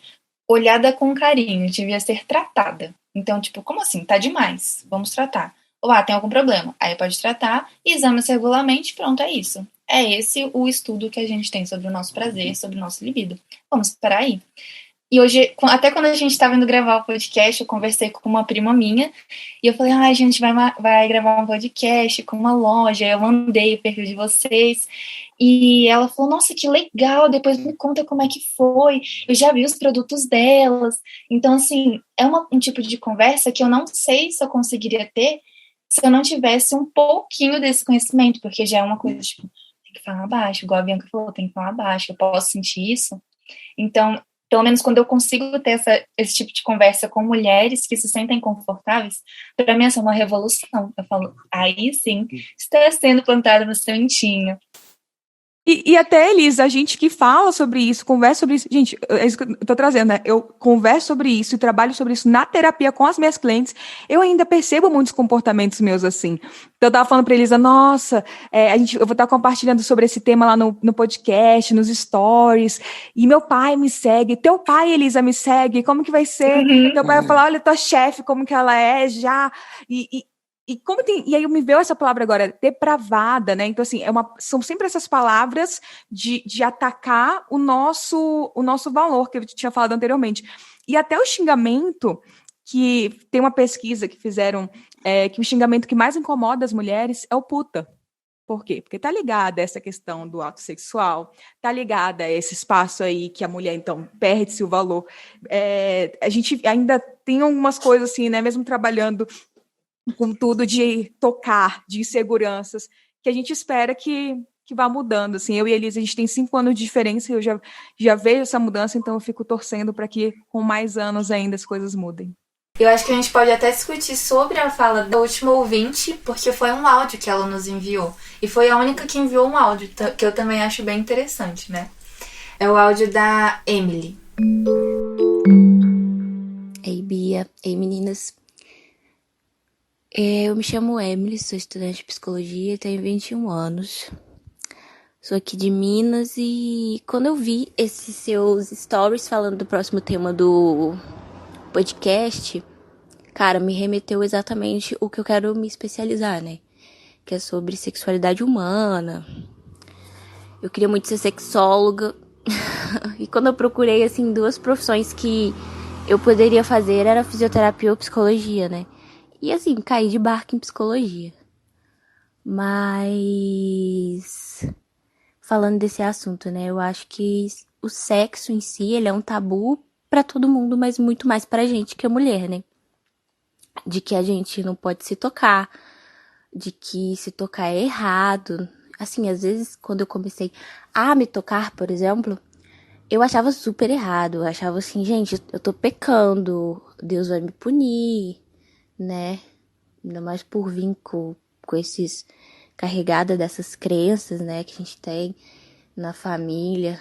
Speaker 2: olhada com carinho, devia ser tratada. Então, tipo, como assim? Tá demais, vamos tratar. Ou, tem algum problema. Aí pode tratar, exame regularmente, pronto, é isso. É esse o estudo que a gente tem sobre o nosso prazer, sobre o nosso libido. Vamos parar aí. E hoje, até quando a gente estava indo gravar o podcast, eu conversei com uma prima minha, e eu falei, a gente vai gravar um podcast com uma loja, eu mandei o perfil de vocês, e ela falou, nossa, que legal, depois me conta como é que foi, eu já vi os produtos delas. Então, assim, é um tipo de conversa que eu não sei se eu conseguiria ter se eu não tivesse um pouquinho desse conhecimento, porque já é uma coisa, tipo, tem que falar baixo, igual a Bianca falou, tem que falar baixo, eu posso sentir isso? Então, pelo menos quando eu consigo ter esse tipo de conversa com mulheres que se sentem confortáveis, para mim essa é uma revolução. Eu falo, aí sim, está sendo plantada no sementinho.
Speaker 1: E até, Elisa, a gente que fala sobre isso, conversa sobre isso. Gente, é isso que eu tô trazendo, né? Eu converso sobre isso e trabalho sobre isso na terapia com as minhas clientes. Eu ainda percebo muitos comportamentos meus assim. Então, eu tava falando pra Elisa, nossa, eu vou estar compartilhando sobre esse tema lá no podcast, nos stories. E meu pai me segue. Teu pai, Elisa, me segue. Como que vai ser? Teu pai vai falar, olha, tua chefe, como que ela é já. E aí me veio essa palavra agora, depravada, né? Então, assim, são sempre essas palavras de atacar o nosso valor, que eu tinha falado anteriormente. E até o xingamento, que tem uma pesquisa que fizeram, que o xingamento que mais incomoda as mulheres é o puta. Por quê? Porque tá ligada a essa questão do ato sexual, tá ligada a esse espaço aí que a mulher, então, perde-se o valor. A gente ainda tem algumas coisas assim, né? Mesmo trabalhando com tudo de tocar, de inseguranças, que a gente espera que vá mudando. Assim, eu e a Elisa, a gente tem 5 anos de diferença e eu já vejo essa mudança, então eu fico torcendo para que com mais anos ainda as coisas mudem.
Speaker 6: Eu acho que a gente pode até discutir sobre a fala da última ouvinte, porque foi um áudio que ela nos enviou. E foi a única que enviou um áudio, que eu também acho bem interessante, né? É o áudio da Emily.
Speaker 7: Ei, Bia. Ei, meninas. Eu me chamo Emily, sou estudante de psicologia e tenho 21 anos. Sou aqui de Minas e quando eu vi esses seus stories falando do próximo tema do podcast, cara, me remeteu exatamente o que eu quero me especializar, né? Que é sobre sexualidade humana. Eu queria muito ser sexóloga. E quando eu procurei, assim, 2 profissões que eu poderia fazer, era fisioterapia ou psicologia, né? E assim, caí de barco em psicologia. Mas falando desse assunto, né? Eu acho que o sexo em si, ele é um tabu pra todo mundo, mas muito mais pra gente que é mulher, né? De que a gente não pode se tocar, de que se tocar é errado. Assim, às vezes, quando eu comecei a me tocar, por exemplo, eu achava super errado. Eu achava assim, gente, eu tô pecando, Deus vai me punir, né? Ainda mais por vir com esses carregada dessas crenças, né, que a gente tem na família.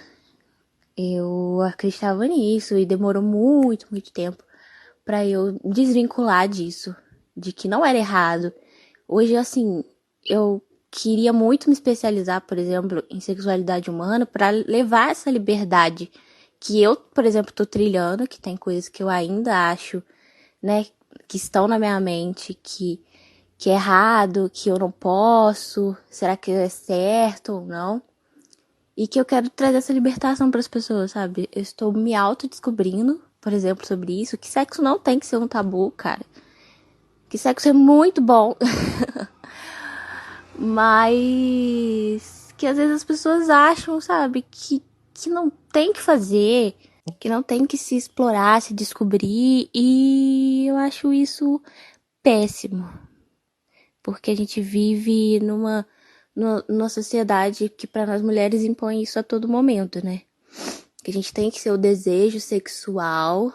Speaker 7: Eu acreditava nisso e demorou muito, muito tempo pra eu desvincular disso, de que não era errado. Hoje, assim, eu queria muito me especializar, por exemplo, em sexualidade humana pra levar essa liberdade que eu, por exemplo, tô trilhando, que tem coisas que eu ainda acho, né, que estão na minha mente, que é errado, que eu não posso, será que é certo ou não? E que eu quero trazer essa libertação para as pessoas, sabe? Eu estou me autodescobrindo, por exemplo, sobre isso, que sexo não tem que ser um tabu, cara. Que sexo é muito bom. Mas que às vezes as pessoas acham, sabe, que não tem que fazer, que não tem que se explorar, se descobrir, e eu acho isso péssimo. Porque a gente vive numa sociedade que para nós mulheres impõe isso a todo momento, né? que a gente tem que ser o desejo sexual,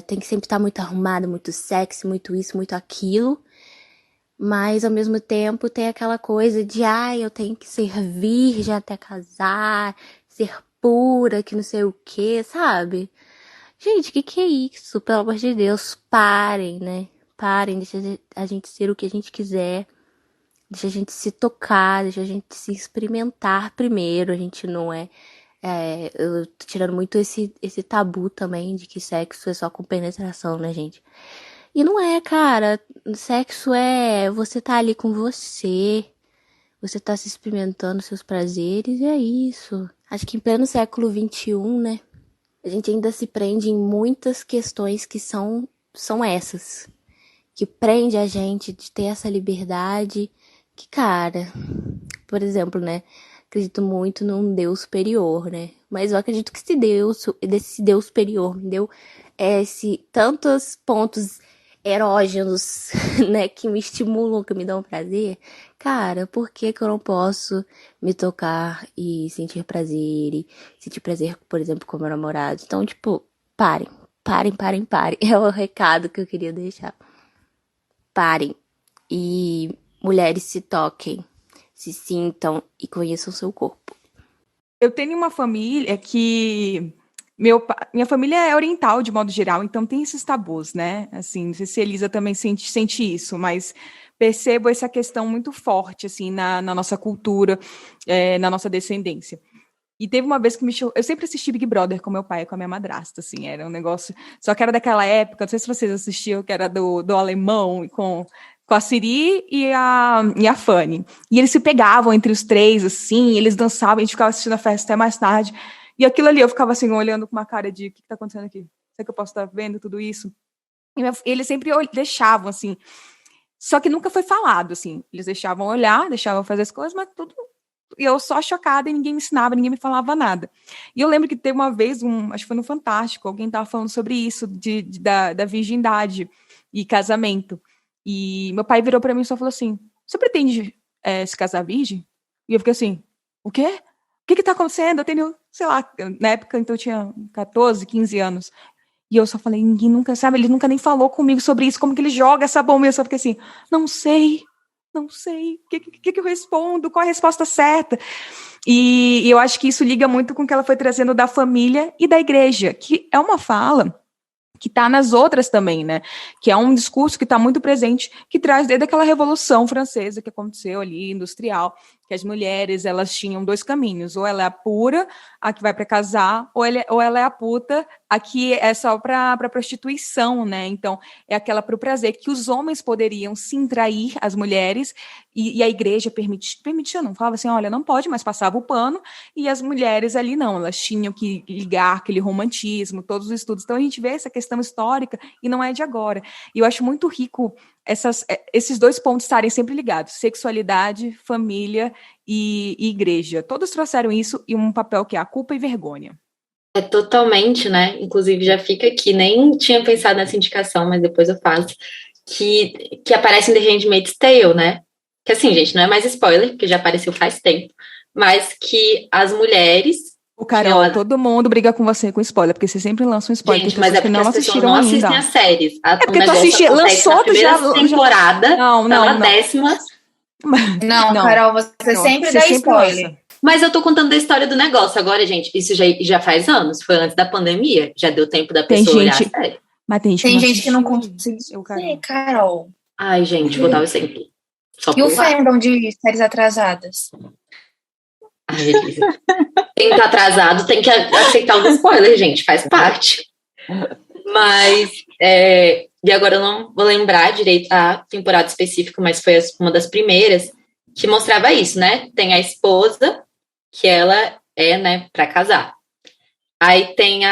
Speaker 7: tem que sempre estar muito arrumada, muito sexy, muito isso, muito aquilo, mas ao mesmo tempo tem aquela coisa de, eu tenho que ser virgem até casar, ser pura, que não sei o que, sabe? Gente, que é isso? Pelo amor de Deus, parem, né? Parem, deixa a gente ser o que a gente quiser, deixa a gente se tocar, deixa a gente se experimentar primeiro, a gente não eu tô tirando muito esse tabu também de que sexo é só com penetração, né, gente? E não é, cara. Sexo é você tá ali com você tá se experimentando seus prazeres e é isso. Acho que em pleno século XXI, né, a gente ainda se prende em muitas questões que são essas. Que prende a gente de ter essa liberdade que, cara, por exemplo, né, acredito muito num Deus superior, né? Mas eu acredito que esse Deus superior me deu tantos pontos erógenos, né, que me estimulam, que me dão prazer. Cara, por que eu não posso me tocar e sentir prazer? E sentir prazer, por exemplo, com meu namorado? Então, tipo, parem. É o recado que eu queria deixar. Parem. E mulheres se toquem, se sintam e conheçam seu corpo.
Speaker 1: Eu tenho uma família que... Minha família é oriental, de modo geral, então tem esses tabus, né? Assim, não sei se a Elisa também sente isso, mas percebo essa questão muito forte, assim, na nossa cultura, na nossa descendência. E teve uma vez que eu sempre assisti Big Brother com meu pai e com a minha madrasta, assim, era um negócio... Só que era daquela época, não sei se vocês assistiam, que era do alemão, com a Siri e a Fanny. E eles se pegavam entre os três, assim, eles dançavam, a gente ficava assistindo a festa até mais tarde. E aquilo ali, eu ficava assim, olhando com uma cara de, o que está acontecendo aqui? Será que eu posso estar vendo tudo isso? E eles sempre deixavam, assim. Só que nunca foi falado, assim. Eles deixavam olhar, deixavam fazer as coisas, mas tudo... E eu só chocada e ninguém me ensinava, ninguém me falava nada. E eu lembro que teve uma vez, acho que foi no Fantástico, alguém estava falando sobre isso, da virgindade e casamento. E meu pai virou para mim e só falou assim, você pretende se casar virgem? E eu fiquei assim, o quê? O que está acontecendo? Eu tenho, sei lá, na época, então eu tinha 14, 15 anos. E eu só falei, ninguém nunca sabe, ele nunca nem falou comigo sobre isso, como que ele joga essa bomba. E eu só fiquei assim, não sei. O que eu respondo? Qual a resposta certa? E eu acho que isso liga muito com o que ela foi trazendo da família e da igreja, que é uma fala que está nas outras também, né? Que é um discurso que está muito presente, que traz desde aquela Revolução Francesa que aconteceu ali, industrial, que as mulheres, elas tinham dois caminhos, ou ela é a pura, a que vai para casar, ou ela é a puta, a que é só para prostituição, né? Então, é aquela para o prazer, que os homens poderiam sim trair as mulheres, e a igreja permitia, não, falava assim, olha, não pode, mas passava o pano, e as mulheres ali não, elas tinham que ligar aquele romantismo, todos os estudos. Então, a gente vê essa questão histórica, e não é de agora. E eu acho muito rico esses dois pontos estarem sempre ligados, sexualidade, família e igreja. Todos trouxeram isso e um papel que é a culpa e vergonha.
Speaker 3: É totalmente, né? Inclusive já fica aqui, nem tinha pensado nessa indicação, mas depois eu faço, que aparece em The Handmaid's Tale, né? Que assim, gente, não é mais spoiler, porque já apareceu faz tempo, mas que as mulheres...
Speaker 1: Carol, todo mundo briga com você com spoiler, porque você sempre lança um spoiler.
Speaker 3: Gente, mas é porque as pessoas não assistem as séries.
Speaker 1: Porque tu assistiu, lançou, tu já...
Speaker 3: temporada, não. Na 10ª...
Speaker 2: Não, Carol, você sempre dá spoiler.
Speaker 3: Lança. Mas eu tô contando a história do negócio agora, gente. Isso já faz anos, foi antes da pandemia. Já deu tempo da pessoa olhar a série.
Speaker 2: Mas tem gente que não conseguiu. Carol.
Speaker 3: Ai, gente, vou dar um exemplo.
Speaker 2: E o fandom de séries atrasadas?
Speaker 3: Ai, Elisa. Quem tá atrasado tem que aceitar os spoilers, gente, faz parte. Mas, e agora eu não vou lembrar direito a temporada específica, mas foi uma das primeiras que mostrava isso, né? Tem a esposa, que ela é, né, pra casar. Aí tem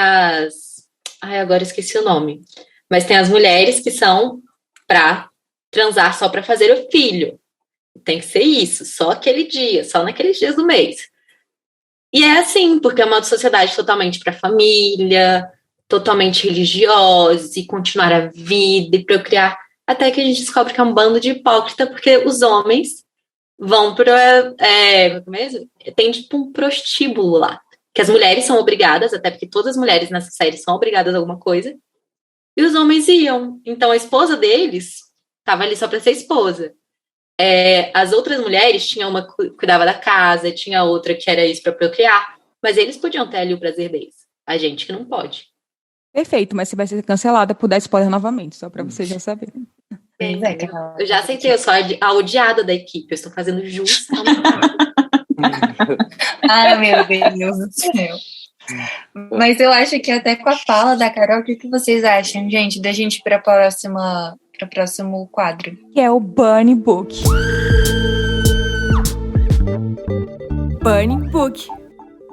Speaker 3: agora esqueci o nome. Mas tem as mulheres que são pra transar só pra fazer o filho. Tem que ser isso, só aquele dia, só naqueles dias do mês. E é assim, porque é uma sociedade totalmente para a família, totalmente religiosa, e continuar a vida e procriar, até que a gente descobre que é um bando de hipócrita, porque os homens vão para... tem tipo um prostíbulo lá. que as mulheres são obrigadas, até porque todas as mulheres nessa série são obrigadas a alguma coisa, e os homens iam. Então a esposa deles estava ali só para ser esposa. As outras mulheres, tinha uma que cuidava da casa, tinha outra que era isso para procriar, mas eles podiam ter ali o prazer deles. A gente que não pode.
Speaker 1: Perfeito, mas você vai ser cancelada por dar spoiler novamente, só pra vocês já saberem.
Speaker 3: Eu já aceitei, eu sou a odiada da equipe, eu estou fazendo justo.
Speaker 2: Ah, meu Deus do céu. Mas eu acho que até com a fala da Carol, o que vocês acham, gente, da gente ir para o próximo quadro?
Speaker 1: Que é o Burning Book. Burning Book.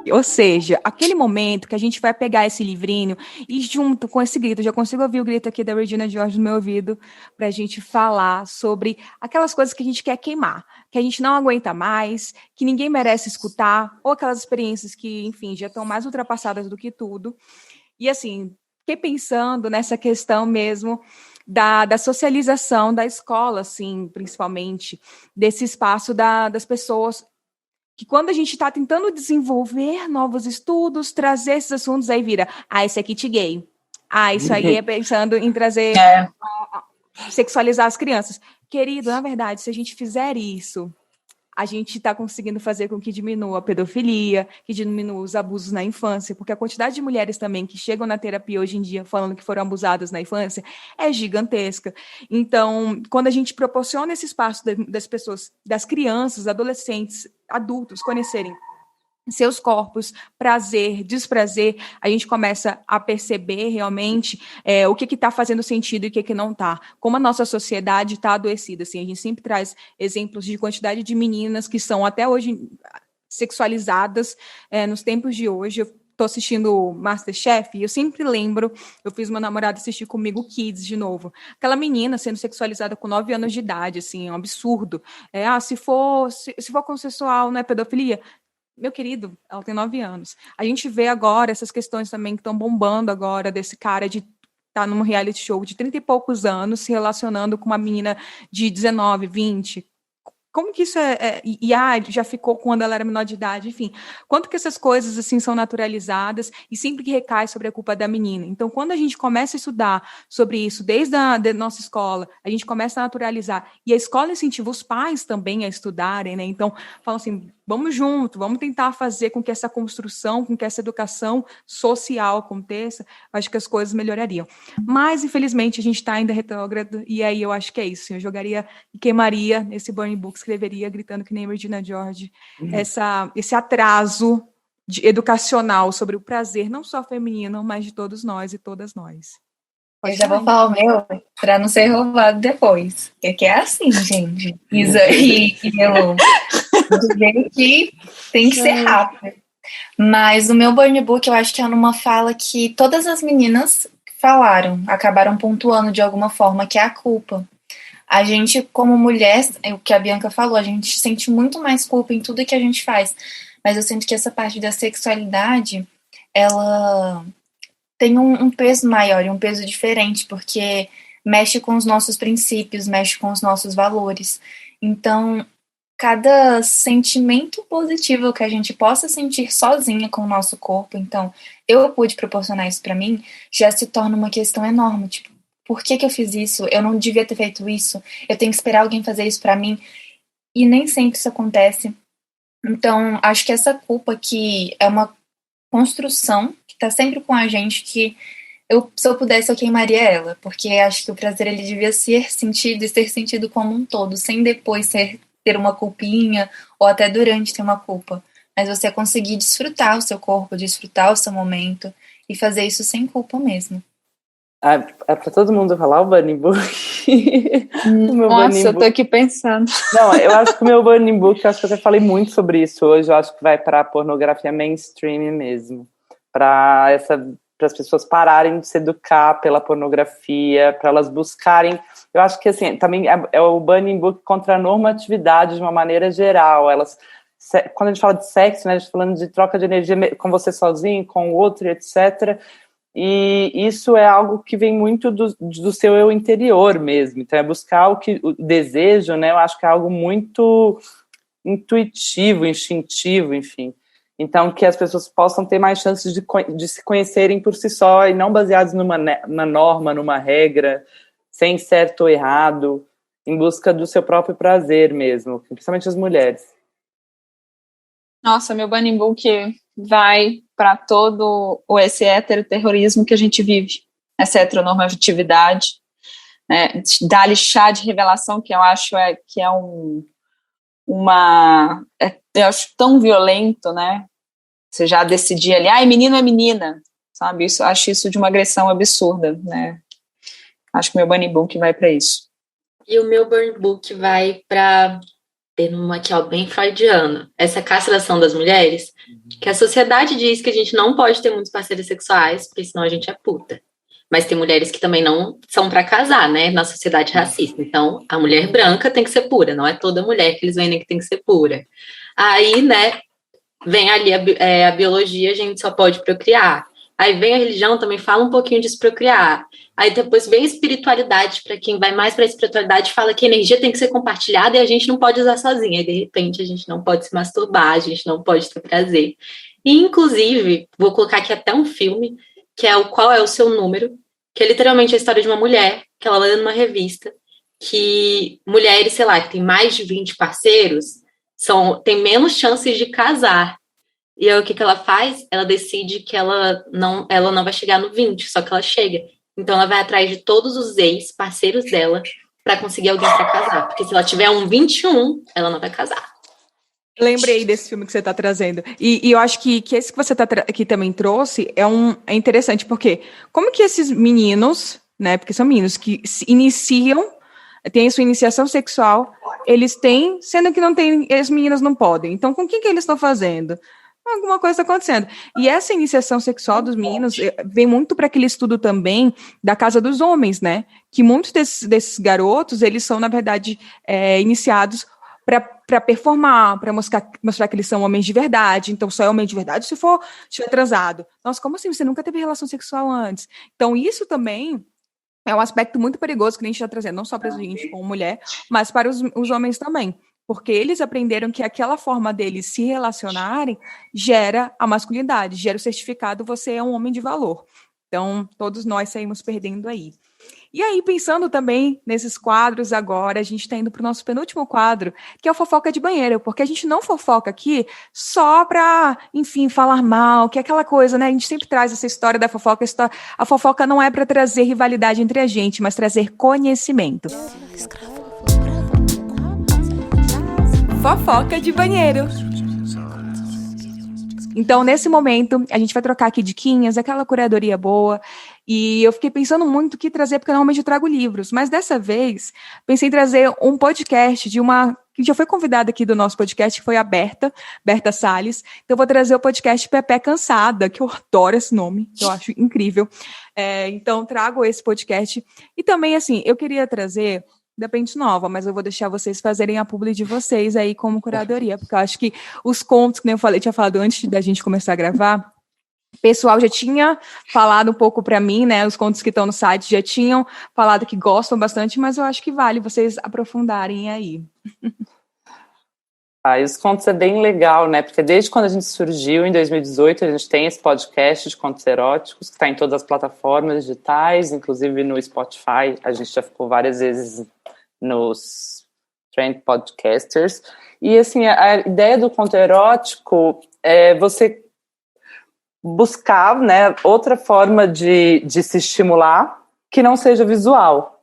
Speaker 1: Ou seja, aquele momento que a gente vai pegar esse livrinho e junto com esse grito, eu já consigo ouvir o grito aqui da Regina George no meu ouvido, pra gente falar sobre aquelas coisas que a gente quer queimar, que a gente não aguenta mais, que ninguém merece escutar, ou aquelas experiências que, enfim, já estão mais ultrapassadas do que tudo. E assim, fiquei pensando nessa questão mesmo da socialização da escola, assim, principalmente, desse espaço das pessoas, que quando a gente está tentando desenvolver novos estudos, trazer esses assuntos, aí vira, isso é kit gay. Isso aí é pensando em trazer, sexualizar as crianças. Querido, na verdade, se a gente fizer isso, a gente está conseguindo fazer com que diminua a pedofilia, que diminua os abusos na infância, porque a quantidade de mulheres também que chegam na terapia hoje em dia falando que foram abusadas na infância é gigantesca. Então, quando a gente proporciona esse espaço das pessoas, das crianças, adolescentes, adultos conhecerem seus corpos, prazer, desprazer, a gente começa a perceber realmente o que está fazendo sentido e o que não está. Como a nossa sociedade está adoecida. Assim, a gente sempre traz exemplos de quantidade de meninas que são até hoje sexualizadas nos tempos de hoje. Eu estou assistindo Masterchef e eu sempre lembro, eu fiz meu namorado assistir comigo Kids de novo. Aquela menina sendo sexualizada com 9 anos de idade, assim, é um absurdo. Se for consensual, não é pedofilia? Meu querido, ela tem 9 anos. A gente vê agora essas questões também que estão bombando agora, desse cara de estar num reality show de 30 e poucos anos se relacionando com uma menina de 19, 20. Como que isso já ficou quando ela era menor de idade, enfim. Quanto que essas coisas assim são naturalizadas e sempre que recai sobre a culpa da menina. Então, quando a gente começa a estudar sobre isso desde a nossa escola, a gente começa a naturalizar. E a escola incentiva os pais também a estudarem, né? Então, falam assim, vamos junto, vamos tentar fazer com que essa construção, com que essa educação social aconteça, acho que as coisas melhorariam. Mas, infelizmente, a gente está ainda retrógrado, e aí eu acho que é isso. Eu jogaria e queimaria nesse Burning Book, escreveria, gritando que nem Regina George, esse atraso educacional sobre o prazer, não só feminino, mas de todos nós e todas nós.
Speaker 2: Eu já vou falar o meu, para não ser roubado depois. Porque é assim, gente. Isa e Elô. Do jeito que tem que ser rápido. Mas o meu Burn Book, eu acho que é numa fala que todas as meninas falaram, acabaram pontuando de alguma forma, que é a culpa. A gente, como mulher, o que a Bianca falou, a gente sente muito mais culpa em tudo que a gente faz. Mas eu sinto que essa parte da sexualidade, ela tem um peso maior e um peso diferente, porque mexe com os nossos princípios, mexe com os nossos valores. Então, cada sentimento positivo que a gente possa sentir sozinha com o nosso corpo, então, eu pude proporcionar isso pra mim, já se torna uma questão enorme, tipo, por que eu fiz isso? Eu não devia ter feito isso. Eu tenho que esperar alguém fazer isso pra mim. E nem sempre isso acontece. Então, acho que essa culpa que é uma construção que tá sempre com a gente, que se eu pudesse, eu queimaria ela. Porque acho que o prazer, ele devia ser sentido e ser sentido como um todo, sem depois ter uma culpinha, ou até durante ter uma culpa. Mas você conseguir desfrutar o seu corpo, desfrutar o seu momento, e fazer isso sem culpa mesmo.
Speaker 4: É pra todo mundo falar o Burning Book.
Speaker 5: Nossa, eu tô aqui pensando.
Speaker 4: Não, eu acho que o meu Burning Book, eu acho que eu até falei muito sobre isso hoje, eu acho que vai pra pornografia mainstream mesmo. Para as pessoas pararem de se educar pela pornografia, para elas buscarem. Eu acho que assim, também é o Burning Book contra a normatividade de uma maneira geral. Quando a gente fala de sexo, né, a gente tá falando de troca de energia com você sozinho, com o outro, etc. E isso é algo que vem muito do seu eu interior mesmo. Então, é buscar o desejo, né? Eu acho que é algo muito intuitivo, instintivo, enfim. Então, que as pessoas possam ter mais chances de se conhecerem por si só e não baseados numa norma, numa regra, sem certo ou errado, em busca do seu próprio prazer mesmo, principalmente as mulheres.
Speaker 5: Nossa, meu Burning Book vai para todo esse heteroterrorismo que a gente vive, essa heteronormatividade, né? Dá-lhe chá de revelação, que eu acho que é eu acho tão violento, né? Você já decidir ali, menino é menina, sabe? Acho isso de uma agressão absurda, né? Acho que meu Burning Book vai para isso.
Speaker 3: E o meu Burning Book vai para ter uma aqui, ó, bem freudiana, essa castração das mulheres, que a sociedade diz que a gente não pode ter muitos parceiros sexuais, porque senão a gente é puta. Mas tem mulheres que também não são para casar, né, na sociedade racista. Então, a mulher branca tem que ser pura, não é toda mulher que eles vendem que tem que ser pura. Aí, né, vem ali a biologia, a gente só pode procriar. Aí vem a religião, também fala um pouquinho de se procriar. Aí depois vem a espiritualidade, para quem vai mais para a espiritualidade, fala que a energia tem que ser compartilhada e a gente não pode usar sozinha. Aí, de repente, a gente não pode se masturbar, a gente não pode ter prazer. E, inclusive, vou colocar aqui até um filme, que é o Qual é o Seu Número, que é literalmente a história de uma mulher, que ela lê numa revista, que mulheres, sei lá, que tem mais de 20 parceiros, tem menos chances de casar. E aí o que ela faz? Ela decide que ela não vai chegar no 20, só que ela chega. Então ela vai atrás de todos os ex-parceiros dela para conseguir alguém para casar. Porque se ela tiver um 21, ela não vai casar.
Speaker 1: Lembrei desse filme que você está trazendo. E eu acho que esse que você que também trouxe é interessante, porque como que esses meninos, né? Porque são meninos que se iniciam, têm a sua iniciação sexual, eles têm, sendo que não tem, as meninas não podem. Então, com o que eles estão fazendo? Alguma coisa está acontecendo. E essa iniciação sexual dos meninos vem muito para aquele estudo também da casa dos homens, né? Que muitos desses garotos, eles são, na verdade, iniciados para performar, para mostrar que eles são homens de verdade. Então, só é homem de verdade se estiver transado. Nossa, como assim? Você nunca teve relação sexual antes? Então, isso também é um aspecto muito perigoso que a gente está trazendo, não só para a gente como mulher, mas para os homens também. Porque eles aprenderam que aquela forma deles se relacionarem gera a masculinidade, gera o certificado, você é um homem de valor. Então, todos nós saímos perdendo aí. E aí, pensando também nesses quadros agora, a gente está indo para o nosso penúltimo quadro, que é o fofoca de banheiro, porque a gente não fofoca aqui só para, enfim, falar mal, que é aquela coisa, né? A gente sempre traz essa história da fofoca. A fofoca não é para trazer rivalidade entre a gente, mas trazer conhecimento. Fofoca de banheiro. Então, nesse momento, a gente vai trocar aqui diquinhas, aquela curadoria boa. E eu fiquei pensando muito o que trazer, porque normalmente eu trago livros. Mas dessa vez, pensei em trazer um podcast de uma que já foi convidada aqui do nosso podcast, que foi a Berta Salles. Então, eu vou trazer o podcast Pepé Cansada, que eu adoro esse nome, eu acho incrível. Então, trago esse podcast. E também, assim, eu queria trazer da Pente Nova, mas eu vou deixar vocês fazerem a publi de vocês aí como curadoria, porque eu acho que os contos, que nem eu tinha falado antes da gente começar a gravar, o pessoal já tinha falado um pouco para mim, né? Os contos que estão no site já tinham falado que gostam bastante, mas eu acho que vale vocês aprofundarem aí.
Speaker 4: E os contos é bem legal, né? Porque desde quando a gente surgiu, em 2018, a gente tem esse podcast de contos eróticos, que está em todas as plataformas digitais, inclusive no Spotify. A gente já ficou várias vezes nos Trend Podcasters. E, assim, a ideia do conto erótico é você buscar, né, outra forma de se estimular que não seja visual.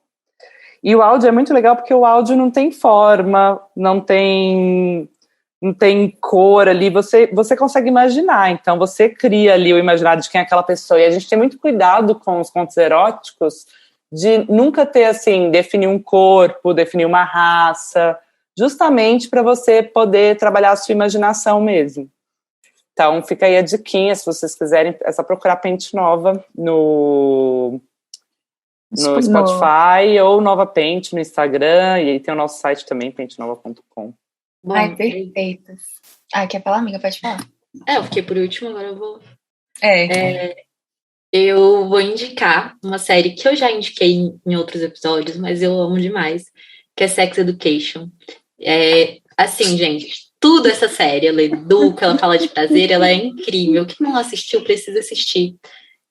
Speaker 4: E o áudio é muito legal porque o áudio não tem forma, não tem cor ali, você consegue imaginar, então você cria ali o imaginário de quem é aquela pessoa, e a gente tem muito cuidado com os contos eróticos de nunca ter, assim, definir um corpo, definir uma raça, justamente para você poder trabalhar a sua imaginação mesmo. Então fica aí a diquinha, se vocês quiserem, é só procurar Pente Nova no Spotify ou Nova Pente no Instagram, e aí tem o nosso site também, pentenova.com.
Speaker 2: Bom, ai, perfeito. Quer falar, amiga? Pode falar.
Speaker 3: Eu fiquei por último, agora eu vou... Eu vou indicar uma série que eu já indiquei em outros episódios, mas eu amo demais, que é Sex Education. Assim, gente, tudo essa série. Ela educa, ela fala de prazer, ela é incrível. Quem não assistiu, precisa assistir.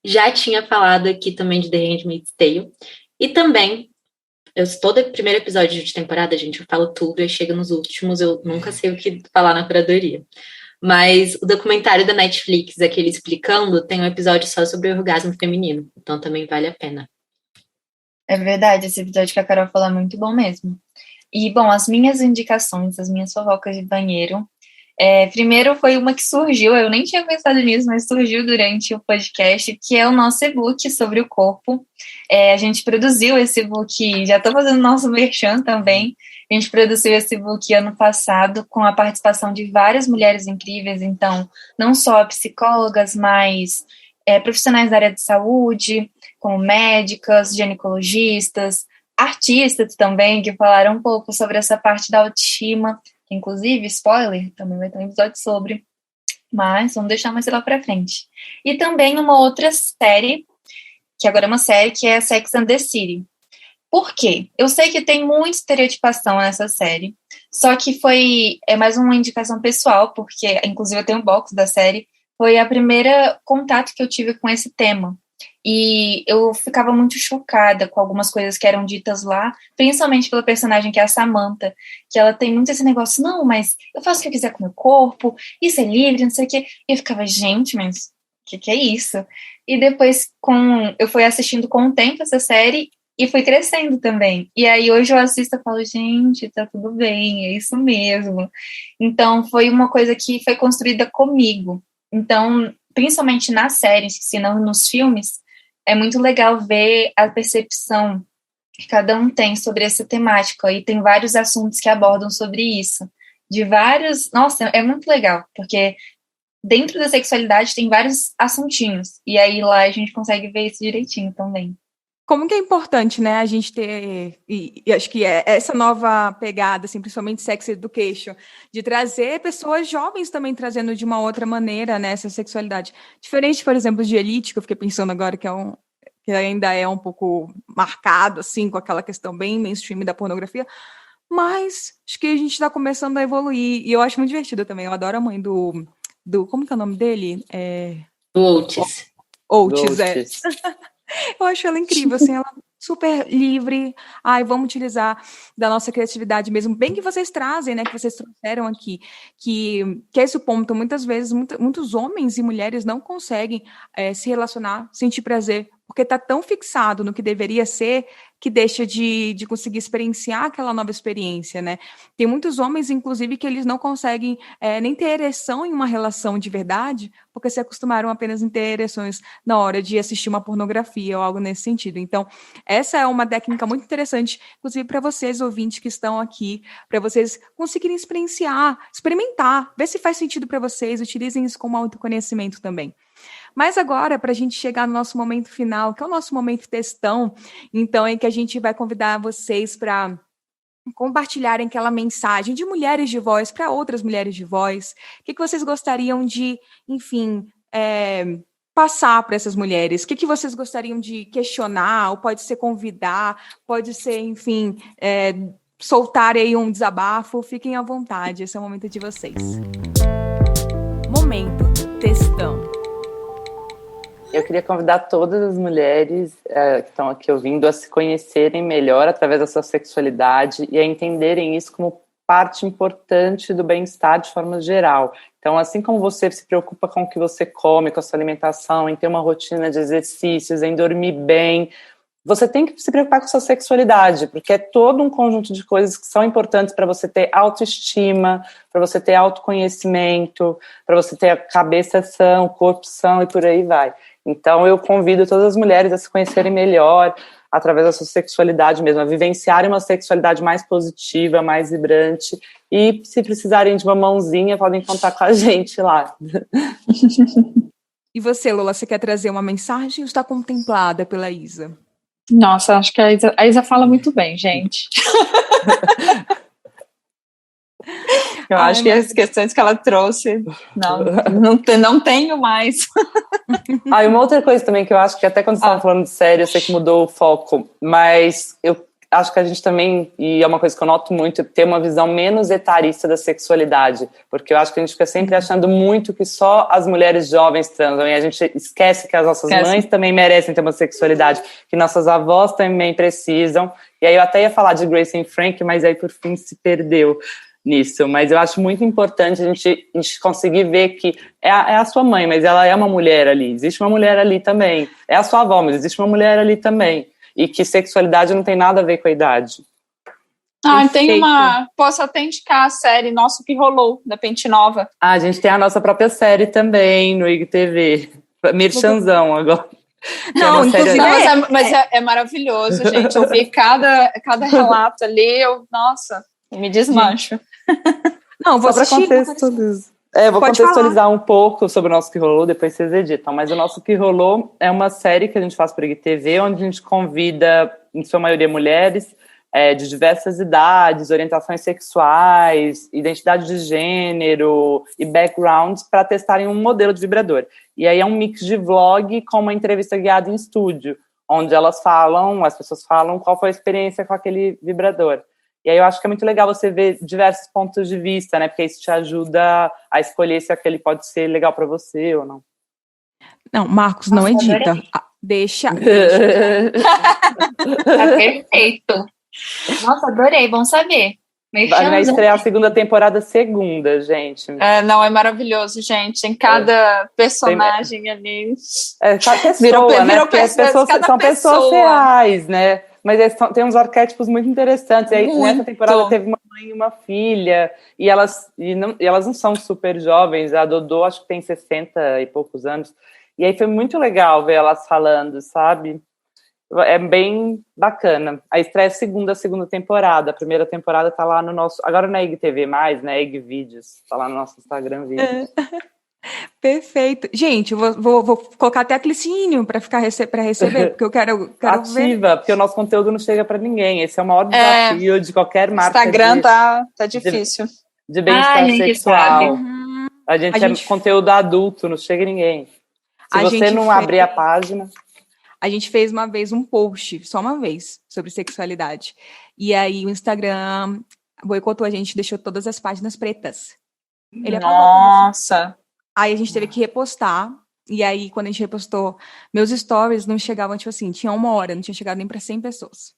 Speaker 3: Já tinha falado aqui também de The Handmaid's Tale. E também, todo primeiro episódio de temporada, gente, eu falo tudo, e chega nos últimos, eu nunca sei o que falar na curadoria. Mas o documentário da Netflix, aquele explicando, tem um episódio só sobre o orgasmo feminino. Então também vale a pena.
Speaker 2: É verdade, esse episódio que a Carol falou é muito bom mesmo. E, bom, as minhas indicações, as minhas fofocas de banheiro. Primeiro foi uma que surgiu, eu nem tinha pensado nisso, mas surgiu durante o podcast, que é o nosso e-book sobre o corpo. A gente produziu esse e-book, já estou fazendo nosso merchan também. A gente produziu esse e-book ano passado com a participação de várias mulheres incríveis, então, não só psicólogas, mas profissionais da área de saúde, como médicas, ginecologistas, artistas também, que falaram um pouco sobre essa parte da autoestima, que inclusive, spoiler, também vai ter um episódio sobre, mas vamos deixar mais lá pra frente. E também uma outra série, que agora é uma série, que é Sex and the City. Por quê? Eu sei que tem muita estereotipação nessa série, só que é mais uma indicação pessoal, porque inclusive eu tenho um box da série, foi a primeira contato que eu tive com esse tema. E eu ficava muito chocada com algumas coisas que eram ditas lá, principalmente pela personagem que é a Samantha, que ela tem muito esse negócio, não, mas eu faço o que eu quiser com o meu corpo, isso é livre, não sei o quê. E eu ficava, gente, mas o que é isso? E depois eu fui assistindo com o tempo essa série e fui crescendo também. E aí hoje eu assisto e falo, gente, tá tudo bem, é isso mesmo. Então foi uma coisa que foi construída comigo. Então, principalmente nas séries, se não nos filmes, é muito legal ver a percepção que cada um tem sobre essa temática. E tem vários assuntos que abordam sobre isso. Nossa, é muito legal, porque dentro da sexualidade tem vários assuntinhos. E aí lá a gente consegue ver isso direitinho também.
Speaker 1: Como que é importante, né, a gente ter, e acho que essa nova pegada, assim, principalmente Sex Education, de trazer pessoas jovens também trazendo de uma outra maneira, né, essa sexualidade. Diferente, por exemplo, de Elite, que eu fiquei pensando agora que ainda é um pouco marcado, assim, com aquela questão bem mainstream da pornografia, mas acho que a gente está começando a evoluir, e eu acho muito divertido também. Eu adoro a mãe do como que é o nome dele?
Speaker 3: Do Otis.
Speaker 1: Otis. Eu acho ela incrível, assim, ela super livre. Vamos utilizar da nossa criatividade mesmo, bem que vocês trazem, né, que vocês trouxeram aqui, que é esse o ponto. Muitas vezes, muitos homens e mulheres não conseguem se relacionar, sentir prazer, porque está tão fixado no que deveria ser, que deixa de conseguir experienciar aquela nova experiência, né? Tem muitos homens, inclusive, que eles não conseguem nem ter ereção em uma relação de verdade, porque se acostumaram apenas em ter ereções na hora de assistir uma pornografia ou algo nesse sentido. Então, essa é uma técnica muito interessante, inclusive para vocês, ouvintes que estão aqui, para vocês conseguirem experimentar, ver se faz sentido para vocês, utilizem isso como autoconhecimento também. Mas agora, para a gente chegar no nosso momento final, que é o nosso momento textão, então é que a gente vai convidar vocês para compartilharem aquela mensagem de mulheres de voz para outras mulheres de voz. O que vocês gostariam de, enfim, passar para essas mulheres? O que vocês gostariam de questionar, ou pode ser convidar, pode ser, enfim, soltar aí um desabafo? Fiquem à vontade, esse é o momento de vocês. Momento textão.
Speaker 4: Eu queria convidar todas as mulheres que estão aqui ouvindo a se conhecerem melhor através da sua sexualidade e a entenderem isso como parte importante do bem-estar de forma geral. Então, assim como você se preocupa com o que você come, com a sua alimentação, em ter uma rotina de exercícios, em dormir bem, você tem que se preocupar com a sua sexualidade, porque é todo um conjunto de coisas que são importantes para você ter autoestima, para você ter autoconhecimento, para você ter a cabeça sã, o corpo são e por aí vai. Então, eu convido todas as mulheres a se conhecerem melhor através da sua sexualidade mesmo, a vivenciarem uma sexualidade mais positiva, mais vibrante. E, se precisarem de uma mãozinha, podem contar com a gente lá.
Speaker 1: E você, Lola, você quer trazer uma mensagem ou está contemplada pela Isa?
Speaker 5: Nossa, acho que a Isa fala muito bem, gente. Eu acho que as questões que ela trouxe, não tenho mais.
Speaker 4: E uma outra coisa também que eu acho que até quando você estava falando de série, eu sei que mudou o foco, mas acho que a gente também, e é uma coisa que eu noto muito, ter uma visão menos etarista da sexualidade, porque eu acho que a gente fica sempre achando muito que só as mulheres jovens transam, e a gente esquece que as nossas mães também merecem ter uma sexualidade, que nossas avós também precisam, e aí eu até ia falar de Grace and Frank, mas aí por fim se perdeu nisso, mas eu acho muito importante a gente conseguir ver que é a sua mãe, mas ela é uma mulher ali, existe uma mulher ali também, é a sua avó, mas existe uma mulher ali também, e que sexualidade não tem nada a ver com a idade.
Speaker 5: Posso até indicar a série Nosso Que Rolou, da Pente Nova.
Speaker 4: A gente tem a nossa própria série também no IGTV, Merchanzão agora.
Speaker 1: Não, inclusive
Speaker 5: mas é maravilhoso, gente. Eu vi cada relato ali, nossa, me desmancho.
Speaker 1: Não, vou
Speaker 4: só para contextualizar. Vou contextualizar um pouco sobre o Nosso Que Rolou, depois vocês editam. Mas o Nosso Que Rolou é uma série que a gente faz para o IGTV, onde a gente convida, em sua maioria, mulheres de diversas idades, orientações sexuais, identidade de gênero e backgrounds para testarem um modelo de vibrador. E aí é um mix de vlog com uma entrevista guiada em estúdio, onde as pessoas falam qual foi a experiência com aquele vibrador. E aí eu acho que é muito legal você ver diversos pontos de vista, né? Porque isso te ajuda a escolher se aquele pode ser legal para você ou não.
Speaker 1: Não, Marcos, não edita. Deixa.
Speaker 2: Tá perfeito. Nossa, adorei, bom saber.
Speaker 4: Vai estrear a segunda temporada segunda, gente.
Speaker 5: Não, é maravilhoso, gente. Tem cada personagem ali.
Speaker 4: Cada pessoa, né? Porque as pessoas são pessoas reais, né? Mas tem uns arquétipos muito interessantes. E aí, nessa temporada teve uma mãe e uma filha, e elas não são super jovens. A Dodô acho que tem 60 e poucos anos. E aí foi muito legal ver elas falando, sabe? É bem bacana. A estreia é a segunda temporada. A primeira temporada tá lá no nosso... Agora não é IGTV mais, né? É IGVídeos. Tá lá no nosso Instagram Vídeos.
Speaker 1: Perfeito. Gente, eu vou colocar até aquele sininho para receber, porque eu quero
Speaker 4: Ativa,
Speaker 1: ver.
Speaker 4: porque o nosso conteúdo não chega para ninguém. Esse é o maior desafio de qualquer marca.
Speaker 5: Instagram tá difícil.
Speaker 4: De bem-estar sexual. A gente é conteúdo adulto, não chega ninguém. Se você não abrir a página...
Speaker 1: A gente fez uma vez um post, só uma vez, sobre sexualidade. E aí o Instagram boicotou a gente, deixou todas as páginas pretas. Ele
Speaker 5: Nossa!
Speaker 1: Aí a gente teve que repostar. E aí, quando a gente repostou, meus stories não chegavam, tipo assim, tinha 1 hora, não tinha chegado nem para 100 pessoas.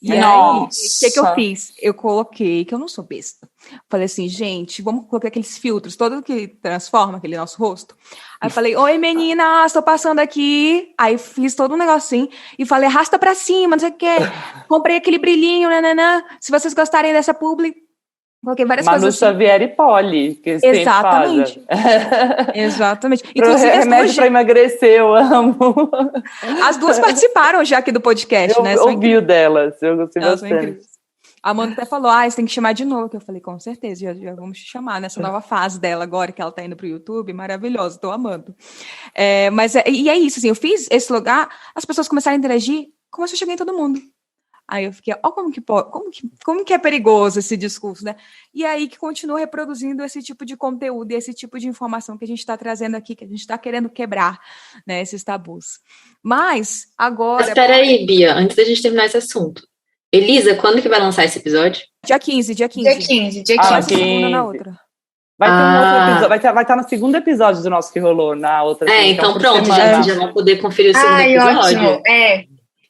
Speaker 1: E aí, o que eu fiz? Eu coloquei, que eu não sou besta. Falei assim, gente, vamos colocar aqueles filtros, todo que transforma aquele nosso rosto. Aí eu falei, oi meninas, tô passando aqui. Aí fiz todo um negocinho e falei, arrasta pra cima, não sei o quê. Comprei aquele brilhinho, nananã. Se vocês gostarem dessa publi, coloquei várias
Speaker 4: Manu
Speaker 1: coisas.
Speaker 4: Manu Xavier e Polly, que
Speaker 1: exatamente. Exatamente.
Speaker 4: Remédio para emagrecer, eu amo.
Speaker 1: As duas participaram já aqui do podcast, né?
Speaker 4: Eu ouvi o delas, eu gostei bastante.
Speaker 1: A Amanda até falou, você tem que chamar de novo. Que eu falei, com certeza, já vamos te chamar nessa nova fase dela agora, que ela tá indo pro YouTube, maravilhosa, tô amando. E é isso, assim, eu fiz esse lugar, as pessoas começaram a interagir, começou a chegar em todo mundo. Aí eu fiquei, como que é perigoso esse discurso, né? E aí que continua reproduzindo esse tipo de conteúdo e esse tipo de informação que a gente está trazendo aqui, que a gente está querendo quebrar, né, esses tabus. Mas, agora...
Speaker 3: Mas espera aí, Bia, antes da gente terminar esse assunto. Elisa, quando que vai lançar esse episódio?
Speaker 1: Dia 15.
Speaker 2: Dia 15.
Speaker 1: Segunda na outra.
Speaker 4: Vai ter um outro episódio, vai estar no segundo episódio do Nosso Que Rolou, na outra.
Speaker 3: Então pronto, já vão poder conferir o segundo episódio.
Speaker 2: Ótimo.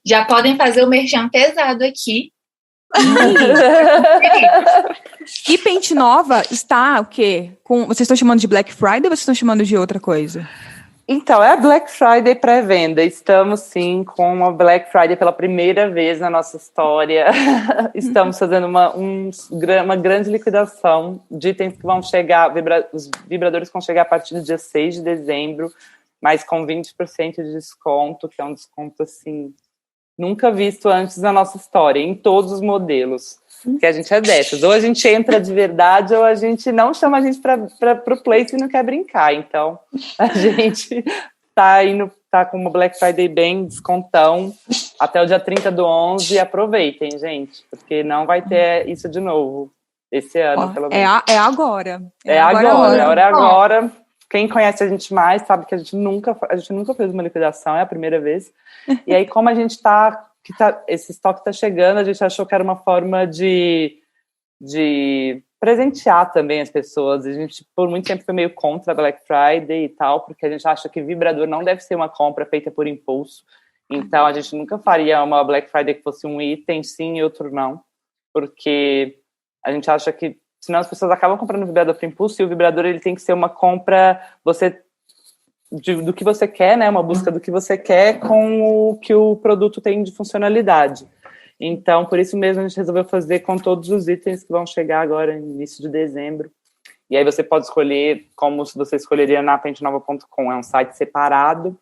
Speaker 2: Já podem fazer o merchan pesado aqui.
Speaker 1: E Pente Nova está o quê? Vocês estão chamando de Black Friday ou vocês estão chamando de outra coisa?
Speaker 4: Então, é a Black Friday pré-venda. Estamos, sim, com uma Black Friday pela primeira vez na nossa história. Estamos fazendo uma grande liquidação de itens que vão chegar, os vibradores vão chegar a partir do dia 6 de dezembro, mas com 20% de desconto, que é um desconto, assim, nunca visto antes na nossa história, em todos os modelos. Que a gente é dessas. Ou a gente entra de verdade, ou a gente não chama a gente para o place e não quer brincar. Então, a gente tá com uma Black Friday bem descontão até o dia 30/11. E aproveitem, gente, porque não vai ter isso de novo esse ano, pelo menos.
Speaker 1: É agora.
Speaker 4: A hora é agora. Quem conhece a gente mais sabe que a gente nunca fez uma liquidação, é a primeira vez. E aí, como a gente está esse estoque está chegando, a gente achou que era uma forma de presentear também as pessoas. A gente, por muito tempo, foi meio contra a Black Friday e tal, porque a gente acha que vibrador não deve ser uma compra feita por impulso. Então, a gente nunca faria uma Black Friday que fosse um item sim e outro não, porque a gente acha que, senão as pessoas acabam comprando o vibrador por impulso, e o vibrador ele tem que ser uma compra do que você quer, né? Uma busca do que você quer com o que o produto tem de funcionalidade. Então, por isso mesmo, a gente resolveu fazer com todos os itens que vão chegar agora, no início de dezembro. E aí você pode escolher como você escolheria na pentenova.com. É um site separado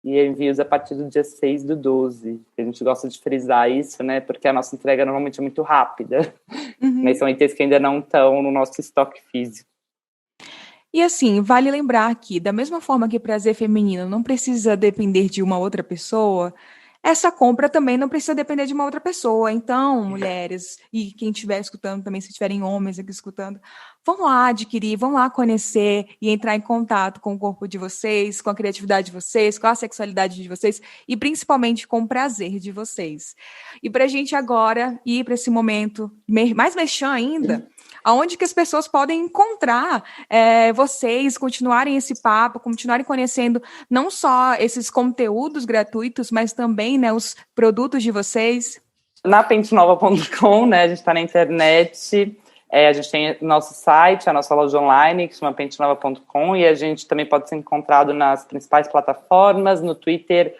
Speaker 4: e envios a partir do dia 6/12. A gente gosta de frisar isso, né? Porque a nossa entrega normalmente é muito rápida. Mas são itens que ainda não estão no nosso estoque físico.
Speaker 1: E assim, vale lembrar que, da mesma forma que prazer feminino não precisa depender de uma outra pessoa, essa compra também não precisa depender de uma outra pessoa. Então, mulheres, e quem estiver escutando também, se tiverem homens aqui escutando, vão lá adquirir, vão lá conhecer e entrar em contato com o corpo de vocês, com a criatividade de vocês, com a sexualidade de vocês e principalmente com o prazer de vocês. E para a gente agora ir para esse momento mais merchan ainda, aonde que as pessoas podem encontrar vocês, continuarem esse papo, continuarem conhecendo não só esses conteúdos gratuitos, mas também, né, os produtos de vocês?
Speaker 4: Na pentenova.com, né, a gente está na internet, a gente tem nosso site, a nossa loja online, que se chama pentenova.com, e a gente também pode ser encontrado nas principais plataformas, no Twitter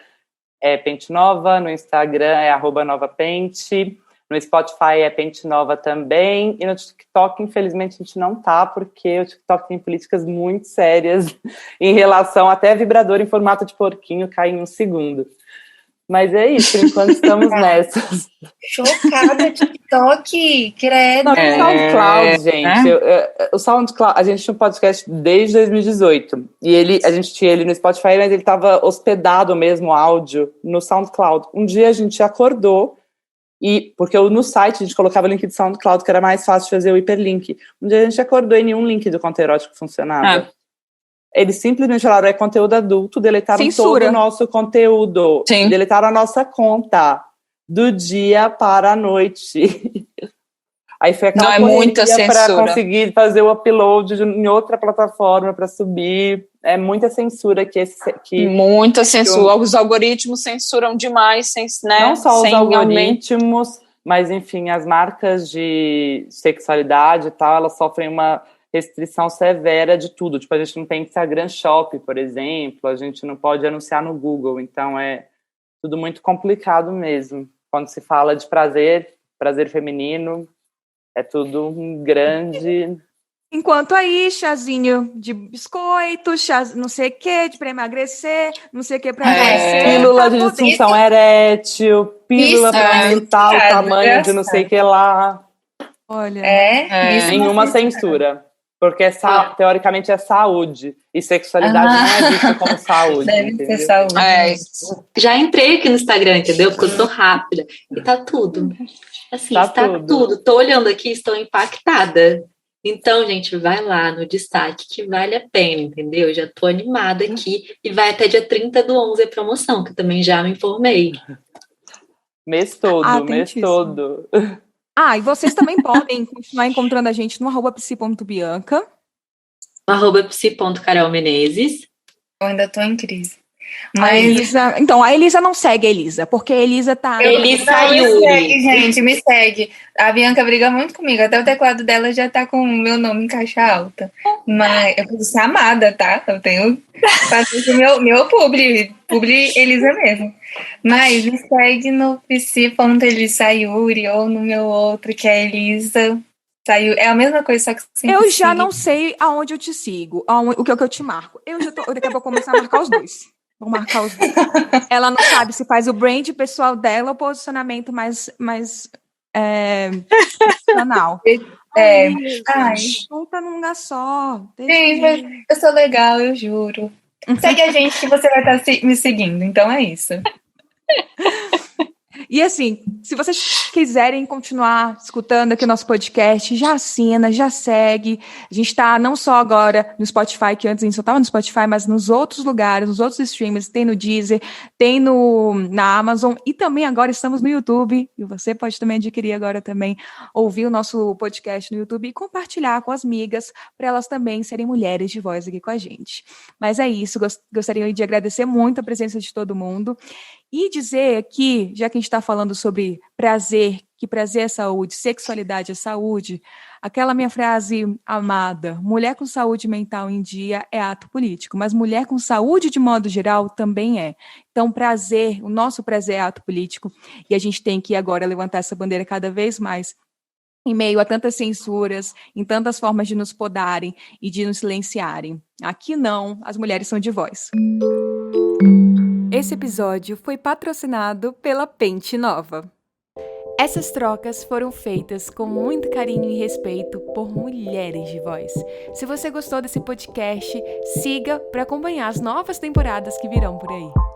Speaker 4: é Pentenova, no Instagram é @novapente, no Spotify é Pentenova também, e no TikTok, infelizmente, a gente não tá, porque o TikTok tem políticas muito sérias em relação até vibrador em formato de porquinho cai em um segundo. Mas é isso, por enquanto estamos nessas.
Speaker 2: Chocada, TikTok, credo.
Speaker 4: Não, o SoundCloud, gente. O SoundCloud, a gente tinha um podcast desde 2018. E a gente tinha ele no Spotify, mas ele estava hospedado mesmo, áudio, no SoundCloud. Um dia a gente acordou, porque no site a gente colocava o link de SoundCloud, que era mais fácil de fazer o hiperlink. Um dia a gente acordou e nenhum link do conto erótico funcionava. Eles simplesmente falaram, é conteúdo adulto, deletaram
Speaker 1: Censura.
Speaker 4: todo o nosso conteúdo.
Speaker 5: Sim.
Speaker 4: Deletaram a nossa conta do dia para a noite. Aí foi aquela
Speaker 5: Não, é muita
Speaker 4: correria para
Speaker 5: censura.
Speaker 4: conseguir fazer o upload em outra plataforma para subir. É muita censura que
Speaker 5: Muita censura. Os algoritmos censuram demais, né?
Speaker 4: não só os
Speaker 5: Sem
Speaker 4: algoritmos, mas enfim, as marcas de sexualidade e tal, elas sofrem uma restrição severa de tudo. Tipo, a gente não tem Instagram Shop, por exemplo, a gente não pode anunciar no Google, então é tudo muito complicado mesmo. Quando se fala de prazer feminino, é tudo um grande...
Speaker 1: Enquanto aí, chazinho de biscoito, chá não sei o que, para emagrecer, não sei o que para emagrecer.
Speaker 4: Pílula de disfunção erétil, pílula para aumentar o tamanho de não sei o que lá.
Speaker 1: Olha,
Speaker 2: Isso
Speaker 4: Nenhuma censura. Porque teoricamente é saúde. E sexualidade não é vista como saúde.
Speaker 2: deve
Speaker 4: entendeu?
Speaker 2: ser saúde.
Speaker 3: Já entrei aqui no Instagram, entendeu? Porque eu sou rápida. E tá tudo. Assim,
Speaker 4: Tá
Speaker 3: está
Speaker 4: tudo.
Speaker 3: Tô olhando aqui, estou impactada. Então, gente, vai lá no destaque que vale a pena, entendeu? Já tô animada aqui. E vai até dia 30/11 a promoção, que eu também já me informei.
Speaker 4: Mês todo, mês
Speaker 1: Atentíssimo.
Speaker 4: todo.
Speaker 1: e vocês também podem continuar encontrando a gente no @psi.bianca.
Speaker 3: No @psi.carolmenezes.
Speaker 2: Eu ainda tô em crise.
Speaker 1: A
Speaker 2: Mas
Speaker 1: Elisa, então, a Elisa não segue a Elisa, porque a Elisa tá...
Speaker 3: Elisa
Speaker 2: Não, me
Speaker 3: Yuri.
Speaker 2: segue, gente, me segue. A Bianca briga muito comigo, até o teclado dela já tá com o meu nome em caixa alta. Mas eu preciso ser amada, tá? Eu tenho que fazer o meu publi Elisa mesmo. Mas me segue no psi.elisayuri ou no meu outro, que é Elisa. É a mesma coisa, só que sem
Speaker 1: Eu já
Speaker 2: psi.
Speaker 1: não sei aonde eu te sigo, o que eu te marco. Daqui a pouco começar a marcar os dois. Vou marcar os dois. Ela não sabe se faz o brand pessoal dela ou posicionamento mais profissional.
Speaker 2: Ai.
Speaker 1: Junta num lugar só.
Speaker 2: Gente, mas eu sou legal, eu juro. Segue a gente que você vai estar me seguindo, então é isso.
Speaker 1: E assim, se vocês quiserem continuar escutando aqui o nosso podcast, já assina, já segue. A gente está não só agora no Spotify, que antes a gente só estava no Spotify, mas nos outros lugares, nos outros streamers, tem no Deezer, tem na Amazon e também agora estamos no YouTube. E você pode também adquirir agora também, ouvir o nosso podcast no YouTube e compartilhar com as amigas para elas também serem mulheres de voz aqui com a gente. Mas é isso, gostaria de agradecer muito a presença de todo mundo. E dizer aqui, já que a gente está falando sobre prazer, que prazer é saúde, sexualidade é saúde, aquela minha frase amada, mulher com saúde mental em dia é ato político, mas mulher com saúde de modo geral também é. Então, prazer, o nosso prazer é ato político, e a gente tem que agora levantar essa bandeira cada vez mais, em meio a tantas censuras, em tantas formas de nos podarem e de nos silenciarem. Aqui não, as mulheres são de voz. Esse episódio foi patrocinado pela Pente Nova. Essas trocas foram feitas com muito carinho e respeito por mulheres de voz. Se você gostou desse podcast, siga para acompanhar as novas temporadas que virão por aí.